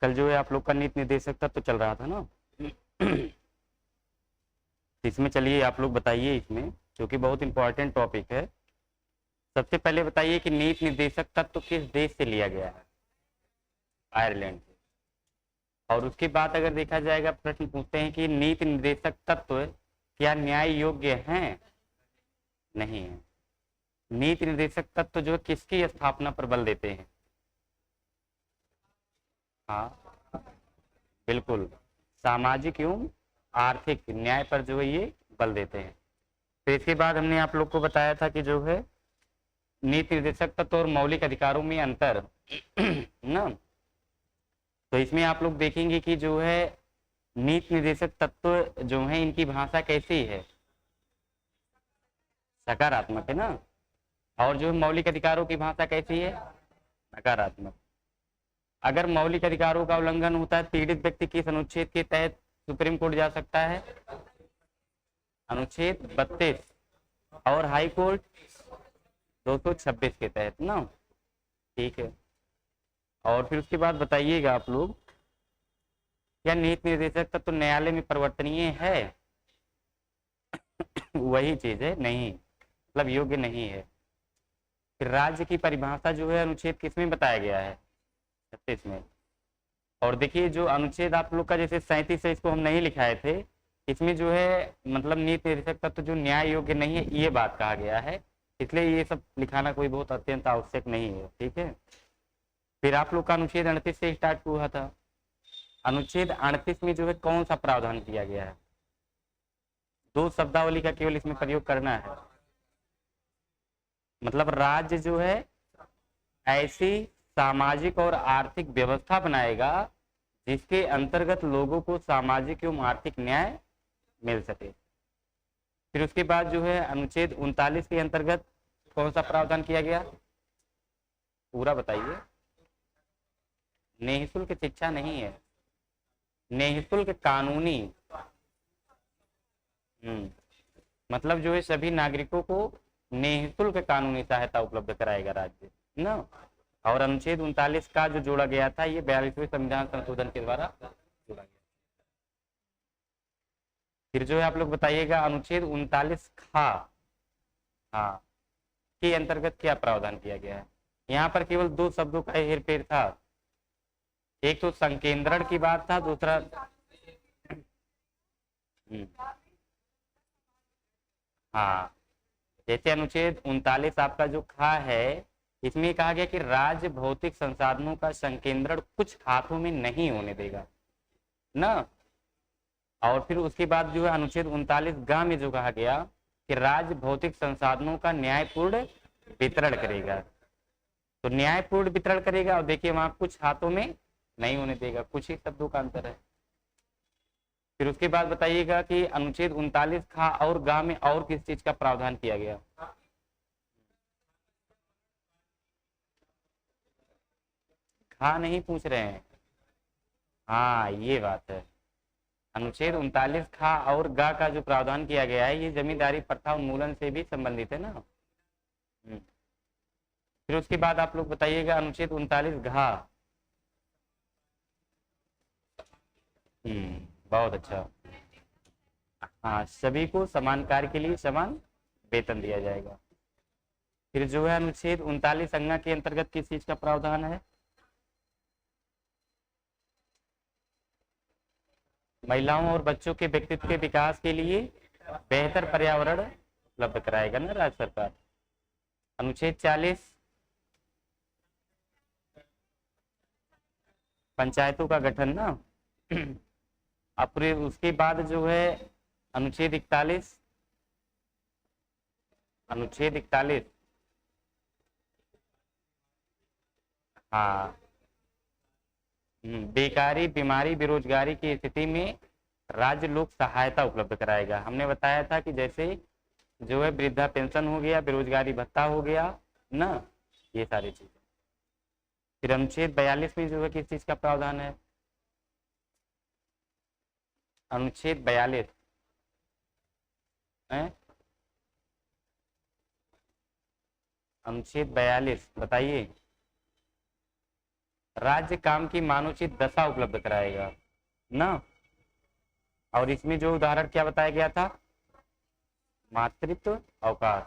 कल जो है आप लोग का नीति निर्देशक तत्व तो चल रहा था ना। इसमें चलिए आप लोग बताइए इसमें, क्योंकि बहुत इंपॉर्टेंट टॉपिक है। सबसे पहले बताइए कि नीति निर्देशक तत्व किस देश से लिया गया है? आयरलैंड से। और उसके बाद अगर देखा जाएगा, प्रश्न पूछते हैं कि नीति निर्देशक तत्व क्या न्याय योग्य हैं? नहीं है। नीति निर्देशक तत्व जो किसकी स्थापना पर बल देते हैं? हाँ बिल्कुल, सामाजिक एवं आर्थिक न्याय पर जो है ये बल देते हैं। तो इसके बाद हमने आप लोग को बताया था कि जो है नीति निर्देशक तत्व और मौलिक अधिकारों में अंतर ना। तो इसमें आप लोग देखेंगे कि जो है नीति निर्देशक तत्व जो है इनकी भाषा कैसी है? सकारात्मक है ना। और जो मौलिक अधिकारों की भाषा कैसी है? नकारात्मक। अगर मौलिक अधिकारों का उल्लंघन होता है, पीड़ित व्यक्ति किस अनुच्छेद के तहत सुप्रीम कोर्ट जा सकता है? अनुच्छेद 32। और हाई कोर्ट 226 के तहत ना। ठीक है। और फिर उसके बाद बताइएगा आप लोग, क्या नीति निर्देशक तत्व तो न्यायालय में परिवर्तनीय है? वही चीज है, नहीं, मतलब योग्य नहीं है। फिर राज्य की परिभाषा जो है अनुच्छेद किसमें बताया गया है? 36 में। और देखिए जो अनुच्छेद आप लोग का जैसे 37 है, इसको हम नहीं लिखाए थे। इसमें जो है मतलब नीति निर्देशक तत्व जो न्याय योग्य नहीं है, ये बात कहा गया है। इसलिए ये सब लिखाना कोई बहुत अत्यंत आवश्यक नहीं है। ठीक है। फिर आप लोग का अनुच्छेद 38 से स्टार्ट हुआ था। अनुच्छेद 38 में जो है कौन सा प्रावधान किया गया है? दो शब्दावली का केवल इसमें प्रयोग करना है। मतलब राज्य जो है ऐसी सामाजिक और आर्थिक व्यवस्था बनाएगा जिसके अंतर्गत लोगों को सामाजिक एवं आर्थिक न्याय मिल सके। फिर उसके बाद जो है अनुच्छेद 39 के अंतर्गत कौन सा प्रावधान किया गया? पूरा बताइए। निःशुल्क शिक्षा नहीं है, निःशुल्क कानूनी। मतलब जो है सभी नागरिकों को निःशुल्क कानूनी सहायता उपलब्ध कराएगा राज्य ना। और अनुच्छेद 39 का जो जोड़ा गया था, ये 42वें संविधान संशोधन के द्वारा जोड़ा गया। फिर जो है आप लोग बताइएगा अनुच्छेद 39 खा, हाँ, के अंतर्गत क्या प्रावधान किया गया है? यहाँ पर केवल दो शब्दों का हेरफेर था। एक तो संकेंद्रण की बात था, दूसरा हाँ, जैसे अनुच्छेद 39 आपका जो खा है, इसमें कहा गया कि राज्य भौतिक संसाधनों का संकेंद्रण कुछ हाथों में नहीं होने देगा ना। और फिर उसके बाद जो है अनुच्छेद 39 गा में जो कहा गया कि राज्य भौतिक संसाधनों का न्यायपूर्ण वितरण करेगा। तो न्यायपूर्ण वितरण करेगा, और देखिए वहां कुछ हाथों में नहीं होने देगा, कुछ ही शब्दों का अंतर है। फिर उसके बाद बताइएगा कि अनुच्छेद 39 खा और गा में और किस चीज का प्रावधान किया गया? खा नहीं पूछ रहे हैं, हाँ ये बात है। अनुच्छेद 39 खा और गा का जो प्रावधान किया गया है, ये जमींदारी प्रथा उन्मूलन से भी संबंधित है ना। फिर उसके बाद आप लोग बताइएगा अनुच्छेद 39 घा। बहुत अच्छा। हाँ, सभी को समान कार्य के लिए समान वेतन दिया जाएगा। फिर जो है अनुच्छेद 39 अंगा के अंतर्गत किस चीज का प्रावधान है? महिलाओं और बच्चों के व्यक्तित्व के विकास के लिए बेहतर पर्यावरण उपलब्ध कराएगा ना राज्य सरकार। अनुच्छेद 40 पंचायतों का गठन ना। अब फिर उसके बाद जो है अनुच्छेद 41, अनुच्छेद 41, हाँ, बेकारी, बीमारी, बेरोजगारी की स्थिति में राज्य लोक सहायता उपलब्ध कराएगा। हमने बताया था कि जैसे जो है वृद्धा पेंशन हो गया, बेरोजगारी भत्ता हो गया ना, ये सारी चीजें। फिर अनुच्छेद 42 में जो है किस चीज का प्रावधान है? अनुच्छेद 42 है, अनुच्छेद 42 बताइए। राज्य काम की मानोचित दशा उपलब्ध कराएगा ना। और इसमें जो उदाहरण क्या बताया गया था, मातृत्व अवकाश।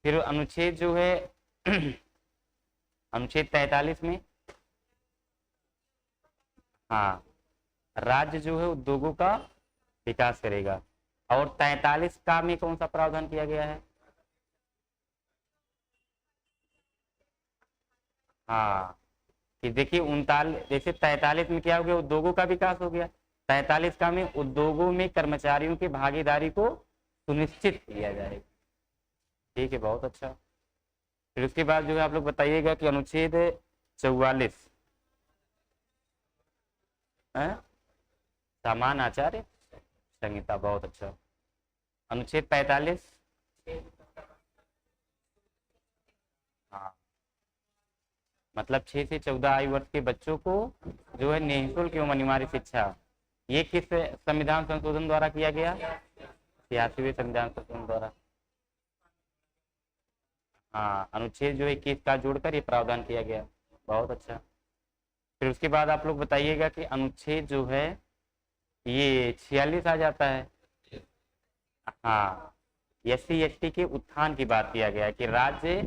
फिर अनुच्छेद जो है अनुच्छेद 43 में, हाँ, राज्य जो है उद्योगों का विकास करेगा। और 43 का में कौन सा प्रावधान किया गया है? हाँ, कि देखिए 39, जैसे 43 में क्या हो गया, उद्योगों का विकास हो गया। 43 का में उद्योगों में कर्मचारियों की भागीदारी को सुनिश्चित किया जाएगा। ठीक है, बहुत अच्छा। फिर उसके बाद जो है आप लोग बताइएगा कि अनुच्छेद 44, समान आचार्य संहिता, बहुत अच्छा। अनुच्छेद 45, हाँ, मतलब 6 से 14 आयु वर्ष के बच्चों को जो है निःशुल्क एवं अनिवार्य शिक्षा, ये किस संविधान संशोधन द्वारा किया गया? 86वें संविधान संशोधन द्वारा। हाँ, अनुच्छेद जो 21 का जोड़कर ये प्रावधान किया गया, बहुत अच्छा। फिर उसके बाद आप लोग बताइएगा कि अनुच्छेद जो है ये 46 आ जाता है। हाँ, SC ST के उत्थान की बात किया गया है कि राज्य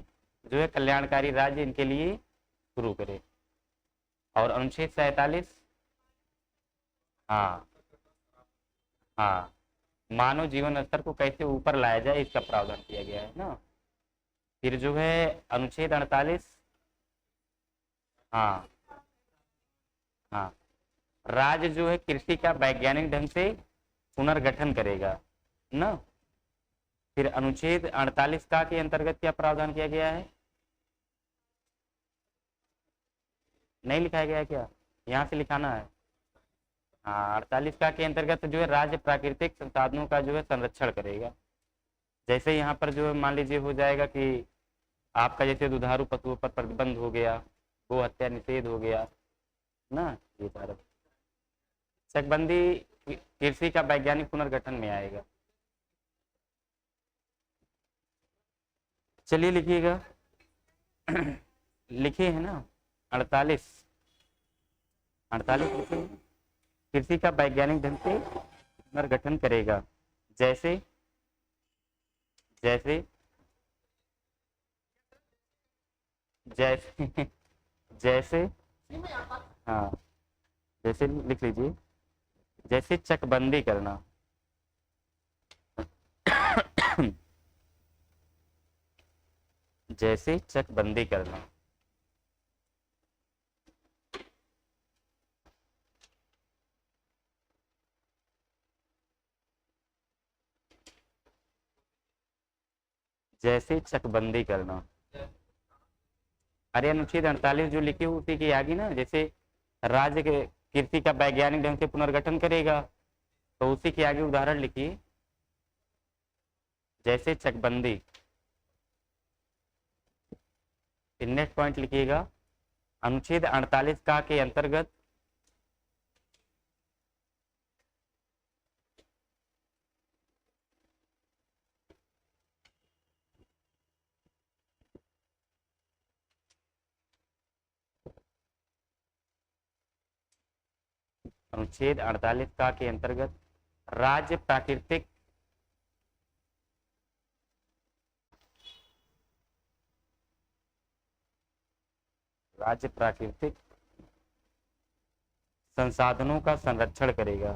जो है कल्याणकारी राज्य इनके लिए शुरू करे। और अनुच्छेद 47, हाँ, हाँ, मानव जीवन स्तर को कैसे ऊपर लाया जाए इसका प्रावधान किया गया है ना। फिर जो है अनुच्छेद 48, हाँ, हाँ, राज्य जो है कृषि का वैज्ञानिक ढंग से पुनर्गठन करेगा ना। फिर अनुच्छेद 48 का के अंतर्गत क्या प्रावधान किया गया है? नहीं लिखाया गया है क्या? यहाँ से लिखाना है। हाँ, 48 का के अंतर्गत जो है राज्य प्राकृतिक संसाधनों का जो है संरक्षण करेगा। जैसे यहाँ पर जो है मान लीजिए हो जाएगा कि आपका जैसे दुधारू पशुओं पर प्रतिबंध हो गया, गो हत्या निषेध हो गया ना, ये सारा चकबंदी कृषि का वैज्ञानिक पुनर्गठन में आएगा। चलिए लिखिएगा लिखे है ना 48, 48 लिखे हैं। कृषि का वैज्ञानिक ढंग से पुनर्गठन करेगा। जैसे जैसे जैसे जैसे हाँ, जैसे लिख लीजिए, जैसे चकबंदी करना जैसे चकबंदी करना, जैसे चकबंदी करना। अरे अनुच्छेद 48 जो लिखी हुई उसी की आगे ना, जैसे राज्य के कृषि का वैज्ञानिक ढंग से पुनर्गठन करेगा, तो उसी के आगे उदाहरण लिखिए, जैसे चकबंदी। फिर नेक्स्ट पॉइंट लिखिएगा, अनुच्छेद 48 का के अंतर्गत अनुच्छेद 48 का के अंतर्गत राज्य प्राकृतिक राज्य प्राकृतिक संसाधनों का संरक्षण करेगा।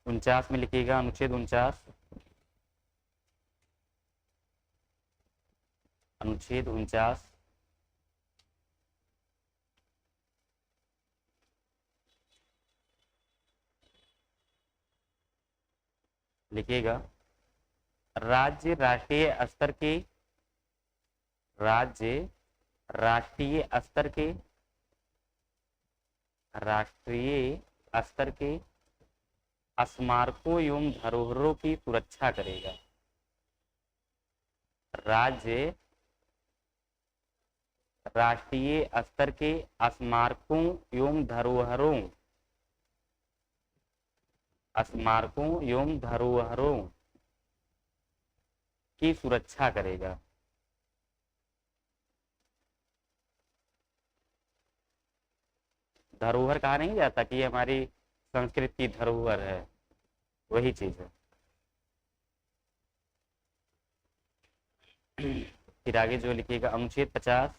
उनचास में लिखिएगा, अनुच्छेद 49, अनुच्छेद 49, लिखिएगा, राज्य राष्ट्रीय स्तर की राज्य राष्ट्रीय स्तर के राष्ट्रीय स्तर के स्मारकों एवं धरोहरों की सुरक्षा करेगा। राज्य राष्ट्रीय स्तर के स्मारकों एवं धरोहरों की सुरक्षा करेगा। धरोहर कहा नहीं जाता कि ये हमारी संस्कृति की धरोहर है, वही चीज है। फिर आगे जो लिखिएगा अनुच्छेद 50।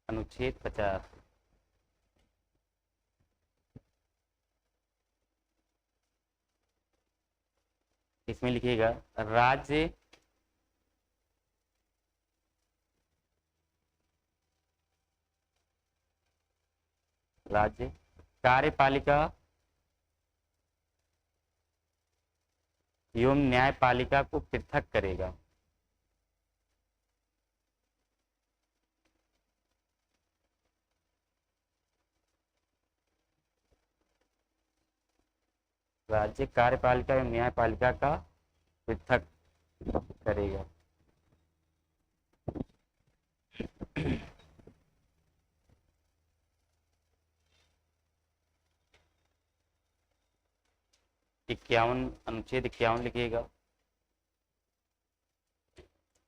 अनुच्छेद 50 इसमें लिखिएगा राज्य राज्य कार्यपालिका एवं न्यायपालिका को पृथक करेगा। राज्य कार्यपालिका एवं न्यायपालिका का पृथक करेगा। अनुच्छेद 51 लिखिएगा।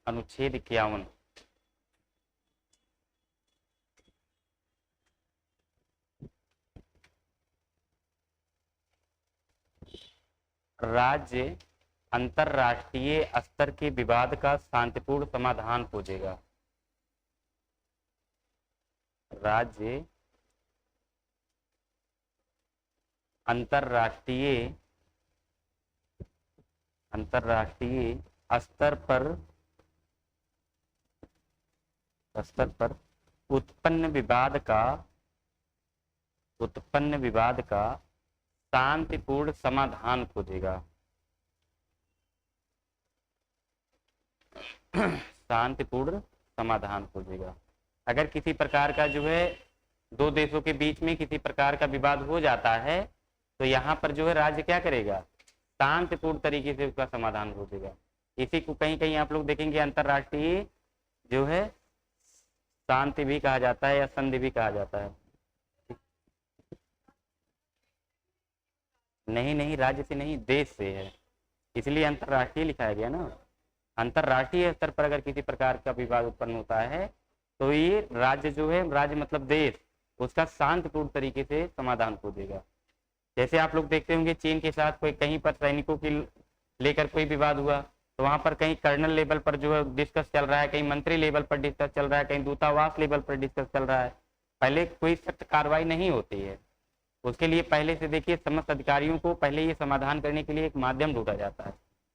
अनुच्छेद 51 राज्य अंतरराष्ट्रीय स्तर के विवाद का शांतिपूर्ण समाधान खोजेगा। राज्य अंतरराष्ट्रीय स्तर पर उत्पन्न विवाद का शांतिपूर्ण समाधान खोजेगा। शांतिपूर्ण समाधान खोजेगा। अगर किसी प्रकार का जो है दो देशों के बीच में किसी प्रकार का विवाद हो जाता है तो यहाँ पर जो है राज्य क्या करेगा, शांतिपूर्ण तरीके से उसका समाधान खोजेगा। इसी को कहीं कहीं आप लोग देखेंगे अंतरराष्ट्रीय जो है शांति भी कहा जाता है या संधि भी कहा जाता है। नहीं नहीं, राज्य से नहीं, देश से है, इसलिए अंतरराष्ट्रीय लिखाया गया ना। अंतरराष्ट्रीय स्तर पर अगर किसी प्रकार का विवाद उत्पन्न होता है तो ये राज्य जो है, राज्य मतलब देश, उसका शांतिपूर्ण तरीके से समाधान खोजेगा। जैसे आप लोग देखते होंगे चीन के साथ कोई कहीं पर सैनिकों की लेकर कोई विवाद हुआ तो वहां पर कहीं कर्नल लेवल पर जो है डिस्कस चल रहा है, कहीं मंत्री लेवल पर डिस्कस चल रहा है, कहीं दूतावास लेवल पर डिस्कस चल रहा है। पहले कोई सख्त कार्रवाई नहीं होती है, उसके लिए पहले से देखिए समस्त अधिकारियों को पहले ये समाधान करने के लिए एक माध्यम ढूंढा जाता है।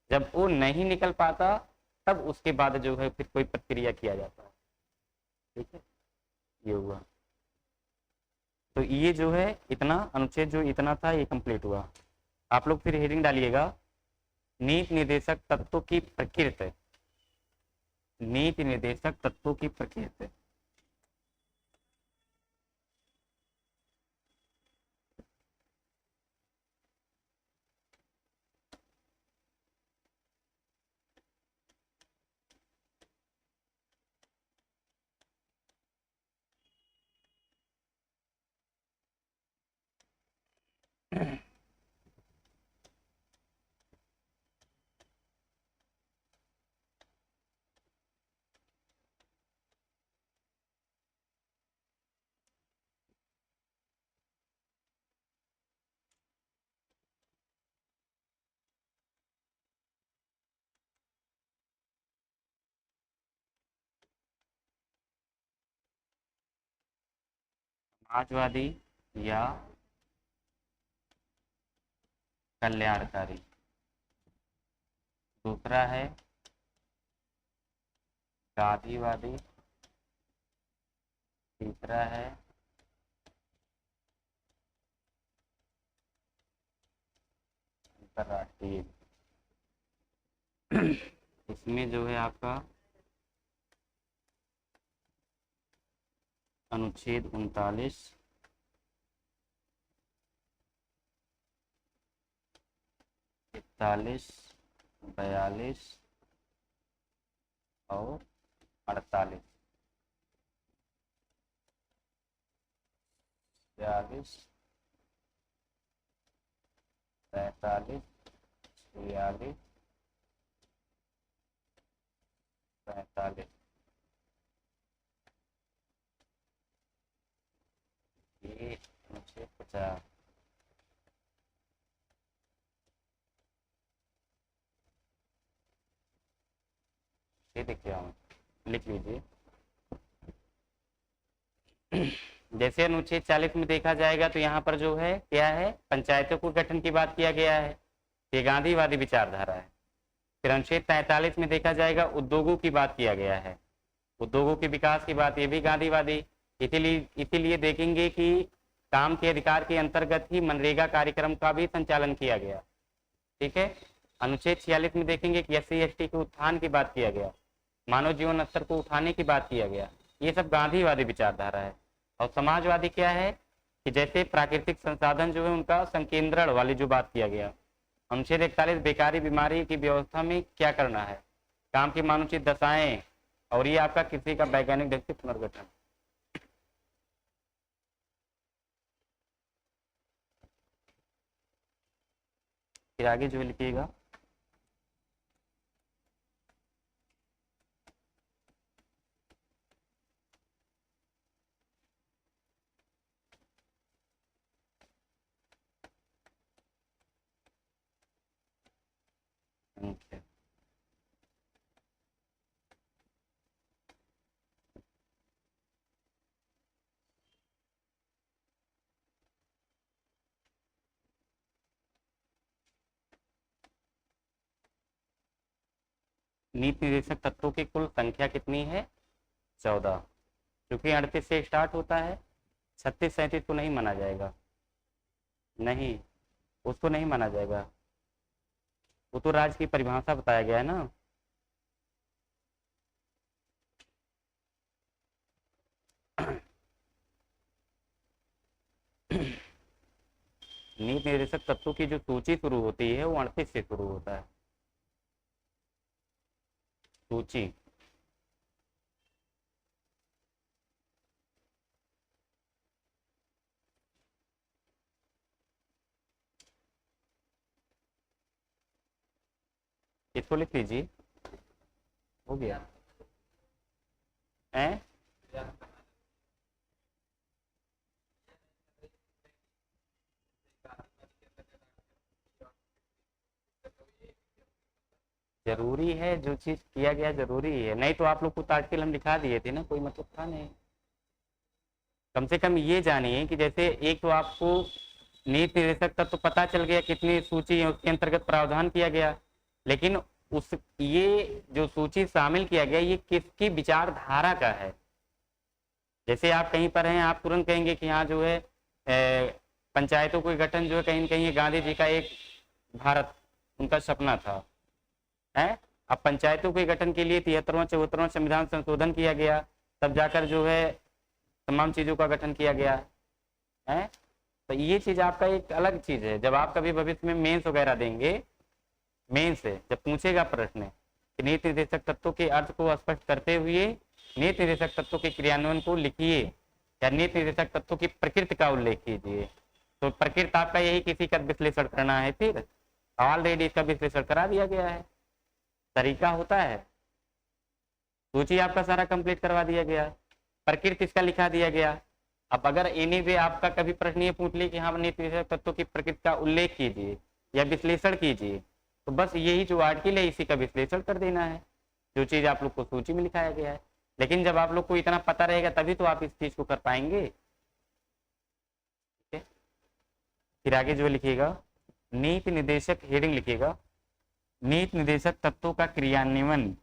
जब वो नहीं निकल पाता तब उसके बाद जो है फिर कोई प्रक्रिया किया जाता है। ठीक है, ये हुआ। तो ये जो है इतना अनुच्छेद जो इतना था ये कंप्लीट हुआ। आप लोग फिर हेडिंग डालिएगा नीति निर्देशक तत्वों की प्रकृति। नीति निर्देशक तत्वों की प्रकृति। समाजवादी या कल्याणकारी। दूसरा है गांधीवादी। तीसरा है अंतरराष्ट्रीय। इसमें जो है आपका अनुच्छेद 39 41, 42 और 48, 42, 43, 46, 45, ये 50। ये देखिए, हम लिख लीजिए। जैसे अनुच्छेद 40 में देखा जाएगा तो यहाँ पर जो है क्या है, पंचायतों को गठन की बात किया गया है, ये गांधीवादी विचारधारा है। फिर अनुच्छेद 43 में देखा जाएगा उद्योगों की बात किया गया है, उद्योगों के विकास की बात, ये भी गांधीवादी। इसीलिए इसीलिए देखेंगे कि काम के अधिकार के अंतर्गत ही मनरेगा कार्यक्रम का भी संचालन किया गया। ठीक है। अनुच्छेद 46 में देखेंगे कि SC ST के उत्थान की बात किया गया, मानव जीवन स्तर को उठाने की बात किया गया। ये सब गांधीवादी विचारधारा है। और समाजवादी क्या है कि जैसे प्राकृतिक संसाधन जो है उनका संकेंद्रण वाली जो बात किया गया। अनुच्छेद 41 बेकारी बीमारी की व्यवस्था में क्या करना है, काम की मानुचित दशाएं, और ये आपका कृषि का वैज्ञानिक ढंग से पुनर्गठन। फिर आगे जो लिखिएगा, नीति निर्देशक तत्वों की कुल संख्या कितनी है, 14। क्योंकि 38 से स्टार्ट होता है, 36 37 को नहीं माना जाएगा, नहीं, उसको नहीं माना जाएगा, वो तो राज्य की परिभाषा बताया गया है ना। नीति निर्देशक तत्वों की जो सूची शुरू होती है वो 38 से शुरू होता है, सूची। इसको लिख लीजिए, हो गया है। जरूरी है, जो चीज किया गया जरूरी है, नहीं तो आप लोग कुछ आर्टिकल हम दिखा दिए थे ना, कोई मतलब था नहीं। कम से कम ये जानिए कि जैसे एक तो आपको नीति निर्देशक तत्व तो पता चल गया कितनी सूची है, उसके अंतर्गत प्रावधान किया गया, लेकिन उस ये जो सूची शामिल किया गया ये किसकी विचारधारा का है। जैसे आप कहीं पर हैं, आप तुरंत कहेंगे कि हाँ जो है पंचायतों का गठन जो है कहीं न कहीं गांधी जी का एक भारत उनका सपना था, है। अब पंचायतों के गठन के लिए 73वां 74वां संविधान संशोधन किया गया, तब जाकर जो है तमाम चीजों का गठन किया गया है। तो ये चीज आपका एक अलग चीज है। जब आप कभी भविष्य में मेंस वगैरह देंगे, मेंस से जब पूछेगा प्रश्न कि नीति निर्देशक तत्वों के अर्थ को स्पष्ट करते हुए नीति निर्देशक तत्वों के क्रियान्वयन को लिखिए, या नीति निर्देशक तत्वों की प्रकृति का उल्लेख कीजिए, तो प्रकृति आपका यही किसी का विश्लेषण करना है। फिर ऑलरेडी इसका विश्लेषण करा दिया गया है, तरीका होता है। सूची आपका सारा कंप्लीट करवा दिया गया, प्रकृति इसका लिखा दिया गया। अब अगर एनी वे आपका कभी प्रश्न ये पूछ ले कि हाँ नीति निर्देशक तत्वों की प्रकृति का उल्लेख कीजिए या विश्लेषण कीजिए, तो बस यही जो आर्टिकल है इसी का विश्लेषण कर देना है, जो चीज आप लोग को सूची में लिखाया गया है। लेकिन जब आप लोग को इतना पता रहेगा तभी तो आप इस चीज को कर पाएंगे। ठीक है। फिर आगे जो लिखिएगा, नीति निर्देशक हेडिंग लिखिएगा, नीति निर्देशक तत्वों का क्रियान्वयन।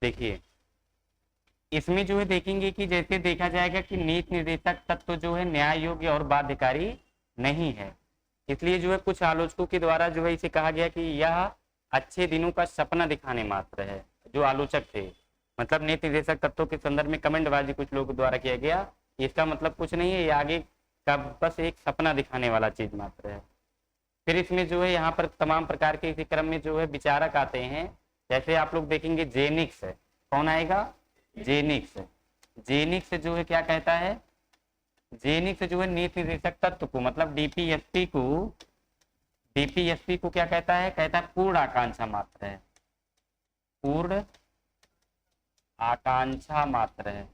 देखिए इसमें जो है देखेंगे कि जैसे देखा जाएगा कि नीति निर्देशक तत्व जो है न्याय योग्य और बाध्यकारी नहीं है, इसलिए जो है कुछ आलोचकों के द्वारा जो है इसे कहा गया कि यह अच्छे दिनों का सपना दिखाने मात्र है। जो आलोचक थे, मतलब नीति निर्देशक तत्वों के संदर्भ में कमेंटबाजी कुछ लोगों द्वारा किया गया, इसका मतलब कुछ नहीं है, ये आगे का बस एक सपना दिखाने वाला चीज मात्र है। फिर इसमें जो है यहाँ पर तमाम प्रकार के इसी क्रम में जो है विचारक आते हैं, जैसे आप लोग देखेंगे जेनिक्स है, कौन आएगा? जेनिक्स। जेनिक्स जो है क्या कहता है? जेनिक्स जो है नीति निर्देशक तत्व को, मतलब डीपीएसपी को क्या कहता है? कहता है पूर्ण आकांक्षा मात्र है, पूर्ण आकांक्षा मात्र है,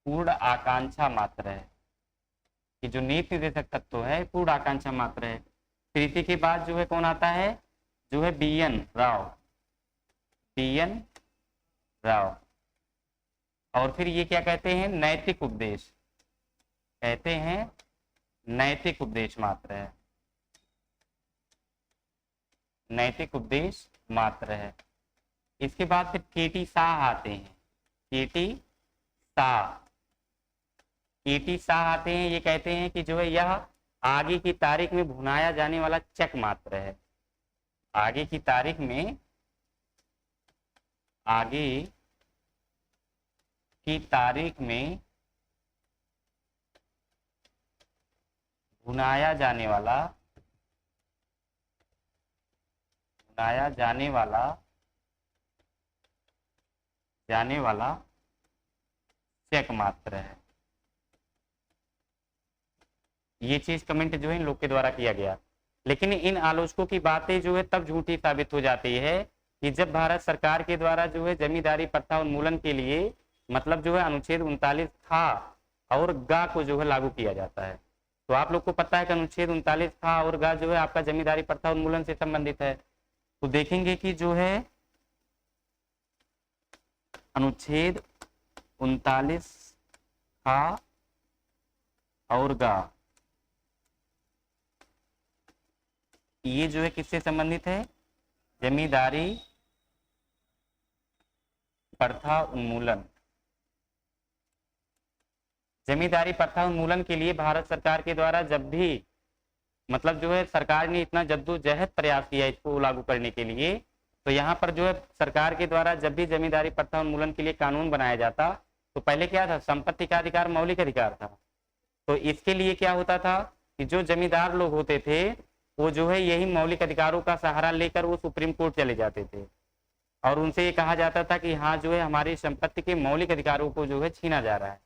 पूर्ण आकांक्षा मात्र है कि जो नीति निर्देशक तत्व है पूर्ण आकांक्षा मात्र है। फिर इसी के बाद जो है कौन आता है? जो है बीएन राव, बीएन राव। और फिर ये क्या कहते हैं? नैतिक उपदेश, कहते हैं नैतिक उपदेश मात्र है, नैतिक उपदेश मात्र है। इसके बाद फिर केटी शाह आते हैं, केटी शाह, केटी शाह आते हैं, ये कहते हैं कि जो है यह आगे की तारीख में भुनाया जाने वाला चेक मात्र है, आगे की तारीख में, आगे की तारीख में भुनाया जाने वाला, भुनाया जाने वाला चेक मात्र है। ये चीज कमेंट जो है इन लोग के द्वारा किया गया। लेकिन इन आलोचकों की बातें जो है तब झूठी साबित हो जाती है कि जब भारत सरकार के द्वारा जो है जमींदारी प्रथा उन्मूलन के लिए, मतलब जो है अनुच्छेद 39 था और गा को जो है लागू किया जाता है। तो आप लोग को पता है कि अनुच्छेद 39 था और गा जो है आपका जमींदारी प्रथा उन्मूलन से संबंधित है। तो देखेंगे कि जो है अनुच्छेद 39 था और गा, ये जो है किससे संबंधित है? जमींदारी प्रथा उन्मूलन। जमींदारी प्रथा उन्मूलन के लिए भारत सरकार के द्वारा जब भी, मतलब जो है सरकार ने इतना जद्दोजहद प्रयास किया इसको लागू करने के लिए, तो यहाँ पर जो है सरकार के द्वारा जब भी जमींदारी प्रथा उन्मूलन के लिए कानून बनाया जाता तो पहले क्या था? संपत्ति का अधिकार मौलिक अधिकार था। तो इसके लिए क्या होता था कि जो जमींदार लोग होते थे वो जो है यही मौलिक अधिकारों का सहारा लेकर वो सुप्रीम कोर्ट चले जाते थे और उनसे ये कहा जाता था कि हाँ जो है हमारी संपत्ति के मौलिक अधिकारों को जो है छीना जा रहा है।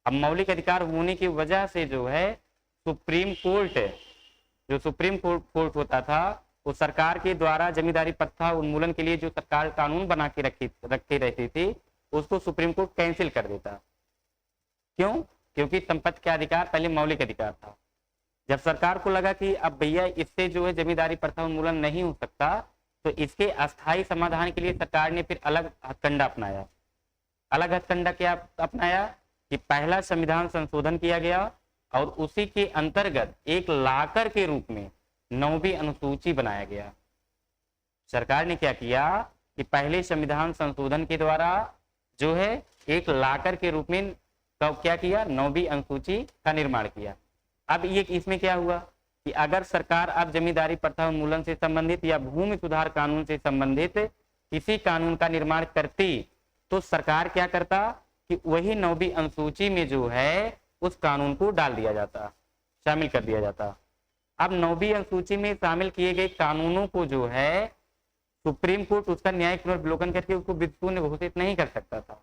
अब मौलिक अधिकार होने की वजह से जो है सुप्रीम कोर्ट, जो सुप्रीम कोर्ट होता था वो सरकार के द्वारा जमींदारी प्रथा उन्मूलन के लिए जो सरकार कानून बना के रखती रहती थी उसको सुप्रीम कोर्ट कैंसिल कर देता। क्यों? क्योंकि संपत्ति का अधिकार पहले मौलिक अधिकार था। जब सरकार को लगा कि अब भैया इससे जो है जमींदारी प्रथा उन्मूलन नहीं हो सकता, तो इसके अस्थायी समाधान के लिए सरकार ने फिर अलग हथकंडा अपनाया। अलग हथकंडा क्या अपनाया कि पहला संविधान संशोधन किया गया और उसी के अंतर्गत एक लाकर के रूप में 9वीं अनुसूची बनाया गया। सरकार ने क्या किया कि पहले संविधान संशोधन के द्वारा जो है एक लाकर के रूप में क्या किया? 9वीं अनुसूची का निर्माण किया। अब ये इसमें क्या हुआ कि अगर सरकार अब जमींदारी प्रथा उन्मूलन से संबंधित या भूमि सुधार कानून से संबंधित किसी कानून का निर्माण करती तो सरकार क्या करता कि वही 9वीं अनुसूची में जो है उस कानून को डाल दिया जाता, शामिल कर दिया जाता। अब 9वीं अनुसूची में शामिल किए गए कानूनों को जो है सुप्रीम कोर्ट उसका न्यायिक पुनर्विलोकन करके उसको विद्यमान घोषित नहीं कर सकता था।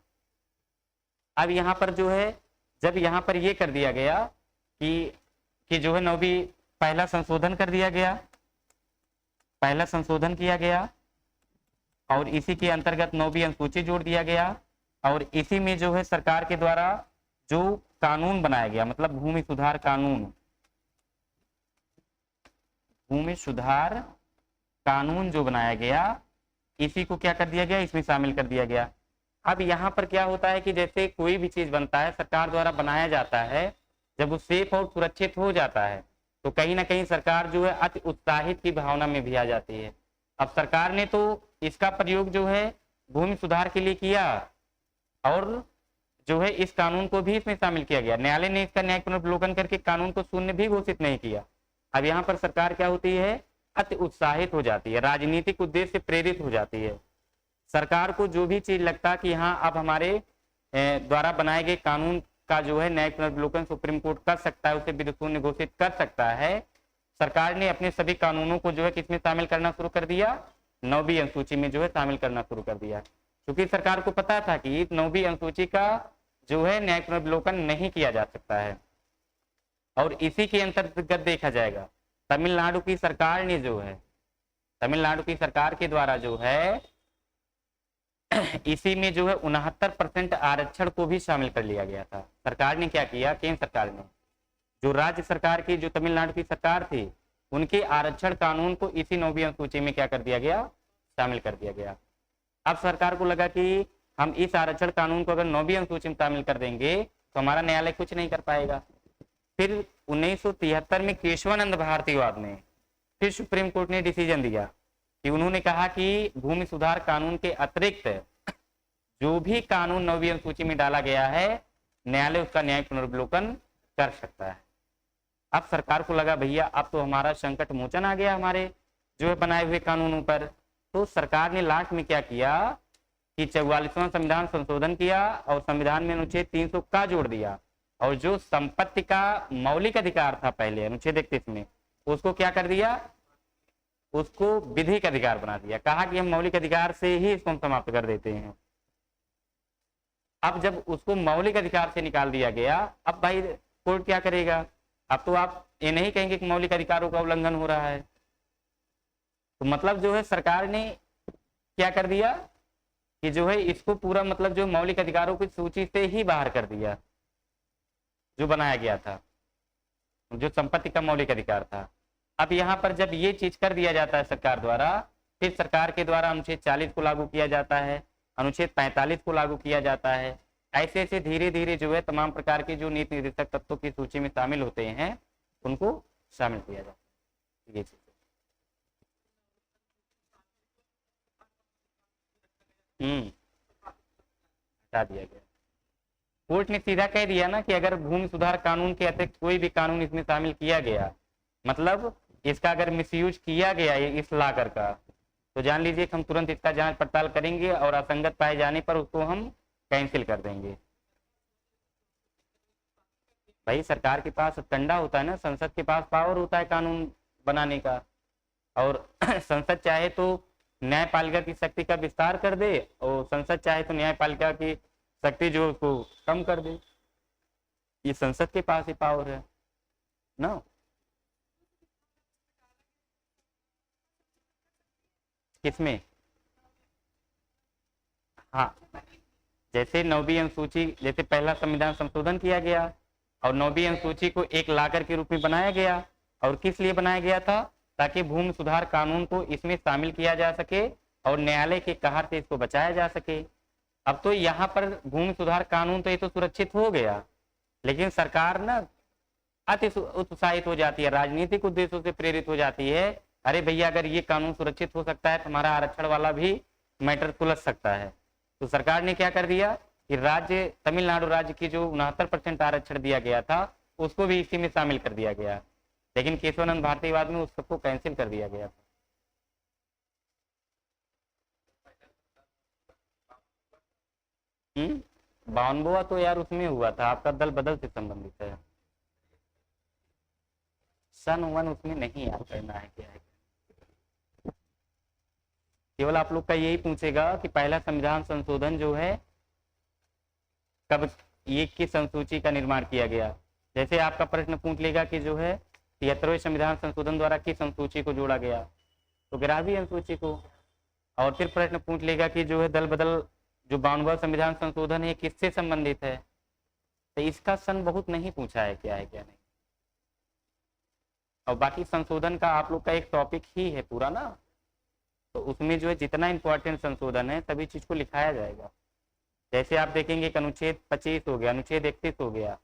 अब यहाँ पर जो है जब यहाँ पर ये कर दिया गया कि जो है 9वीं पहला संशोधन कर दिया गया, पहला संशोधन किया गया और इसी के अंतर्गत 9वीं अनुसूची जोड़ दिया गया और इसी में जो है सरकार के द्वारा जो कानून बनाया गया, मतलब भूमि सुधार कानून, भूमि सुधार कानून जो बनाया गया इसी को क्या कर दिया गया? इसमें शामिल कर दिया गया। अब यहाँ पर क्या होता है कि जैसे कोई भी चीज बनता है सरकार द्वारा बनाया जाता है, जब वो सेफ और सुरक्षित हो जाता है तो कहीं ना कहीं सरकार जो है अति उत्साहित की भावना में भी आ जाती है। अब सरकार ने तो इसका प्रयोग जो है भूमि सुधार के लिए किया और जो है इस कानून को भी इसमें शामिल किया गया। न्यायालय ने इसका न्यायिक पुनर्विलोकन करके कानून को शून्य भी घोषित नहीं किया। अब यहाँ पर सरकार क्या होती है, अति उत्साहित हो जाती है, राजनीतिक उद्देश्य से प्रेरित हो जाती है। सरकार को जो भी चीज लगता कि हाँ अब हमारे द्वारा बनाए गए कानून का जो है न्यायिक पुनर्विलोकन सुप्रीम कोर्ट कर सकता है, उसे विधि शून्य घोषित कर सकता है, सरकार ने अपने सभी कानूनों को जो है किसमें शामिल करना शुरू कर दिया, 9वीं अनुसूची में जो है शामिल करना शुरू कर दिया। क्योंकि सरकार को पता था कि 9वीं अनुसूची का जो है न्यायिक पुनर्विलोकन नहीं किया जा सकता है। और इसी के अंतर्गत देखा जाएगा तमिलनाडु की सरकार ने जो है, तमिलनाडु की सरकार के द्वारा जो है इसी में जो है 69% आरक्षण को भी शामिल कर लिया गया था। सरकार ने क्या किया, केंद्र सरकार ने, जो राज्य सरकार की जो तमिलनाडु की सरकार थी उनके आरक्षण कानून को इसी 9वीं अनुसूची में क्या कर दिया गया, शामिल कर दिया गया। अब सरकार को लगा कि हम इस आरक्षण कानून को अगर 9वीं अनुसूची में शामिल कर देंगे तो हमारा न्यायालय कुछ नहीं कर पाएगा। फिर 1973 में केशवानंद भारतीवाद ने फिर सुप्रीम कोर्ट ने डिसीजन दिया कि उन्होंने कहा कि भूमि सुधार कानून के अतिरिक्त जो भी कानून 9वीं अनुसूची में डाला गया है न्यायालय उसका न्यायिक पुनर्विलोकन कर सकता है। अब सरकार को लगा भैया अब तो हमारा संकट मोचन आ गया हमारे जो है बनाए हुए कानूनों पर। तो सरकार ने लास्ट में क्या किया कि 44वां संविधान संशोधन किया और संविधान में अनुच्छेद 300 का जोड़ दिया और जो संपत्ति का मौलिक अधिकार था पहले अनुच्छेद 31 में उसको क्या कर दिया, उसको विधिक अधिकार बना दिया। कहा कि हम मौलिक अधिकार से ही इसको हम समाप्त कर देते हैं। अब जब उसको मौलिक अधिकार से निकाल दिया गया, अब भाई कोर्ट क्या करेगा, अब तो आप ये नहीं कहेंगे कि मौलिक अधिकारों का उल्लंघन हो रहा है। तो मतलब जो है सरकार ने क्या कर दिया कि जो है इसको पूरा मतलब जो मौलिक अधिकारों की सूची से ही बाहर कर दिया जो बनाया गया था, जो संपत्ति का मौलिक अधिकार था। अब यहाँ पर जब ये चीज कर दिया जाता है सरकार द्वारा, फिर सरकार के द्वारा अनुच्छेद 40 को लागू किया जाता है, अनुच्छेद 45 को लागू किया जाता है। ऐसे ऐसे धीरे धीरे जो है तमाम प्रकार के जो नीति निर्देशक तत्वों की सूची में शामिल होते हैं उनको शामिल किया जाता है। ये चीज हटा दिया गया। कोर्ट ने सीधा कह दिया ना कि अगर भूमि सुधार कानून के अतिरिक्त कोई भी कानून इसमें शामिल किया गया, मतलब इसका अगर मिसयूज किया गया इस लाकर का, तो जान लीजिए कि हम तुरंत इसका जांच पड़ताल करेंगे और असंगत पाए जाने पर उसको हम कैंसिल कर देंगे। भाई सरकार के पास कंडा होता है ना, संसद के पास पावर होता है कानून बनाने का, और संसद चाहे तो न्यायपालिका की शक्ति का विस्तार कर दे और संसद चाहे तो न्यायपालिका की शक्ति जो उसको कम कर दे। ये संसद के पास ही पावर है ना। किसमें, हाँ, जैसे 9वीं अनुसूची, जैसे पहला संविधान संशोधन किया गया और 9वीं अनुसूची को एक लाकर के रूप में बनाया गया, और किस लिए बनाया गया था, ताकि भूमि सुधार कानून को इसमें शामिल किया जा सके और न्यायालय के कहर से इसको बचाया जा सके। अब तो यहाँ पर भूमि सुधार कानून तो ये तो सुरक्षित हो गया, लेकिन सरकार ना अति उत्साहित हो जाती है, राजनीतिक उद्देश्यों से प्रेरित हो जाती है। अरे भैया अगर ये कानून सुरक्षित हो सकता है तो हमारा आरक्षण वाला भी मैटर सुलझ सकता है। तो सरकार ने क्या कर दिया कि राज्य तमिलनाडु राज्य की जो 69% आरक्षण दिया गया था उसको भी इसी में शामिल कर दिया गया, लेकिन केशवानंद भारतीवाद में उस सबको कैंसिल कर दिया गया था। बावनवा तो यार उसमें हुआ था, आपका दल बदल से संबंधित है, सन वन उसमें नहीं याद करना है क्या है। केवल आप लोग का यही पूछेगा कि पहला संविधान संशोधन जो है कब, ये किस अनुसूची का निर्माण किया गया। जैसे आपका प्रश्न पूछ लेगा कि जो है 73वें संविधान संशोधन द्वारा किस अनुसूची को जोड़ा गया, तो 11वीं अनुसूची को। और फिर प्रश्न पूछ लेगा कि जो है दल बदल जो 52वां संविधान संशोधन है किससे संबंधित है, तो इसका सन बहुत नहीं पूछा है क्या है क्या नहीं। और बाकी संशोधन का आप लोग का एक टॉपिक ही है पूरा ना, तो उसमें जो है जितना इंपॉर्टेंट संशोधन है तभी चीज को लिखाया जाएगा। जैसे आप देखेंगे कि अनुच्छेद 25 हो गया, अनुच्छेद 31 हो गया,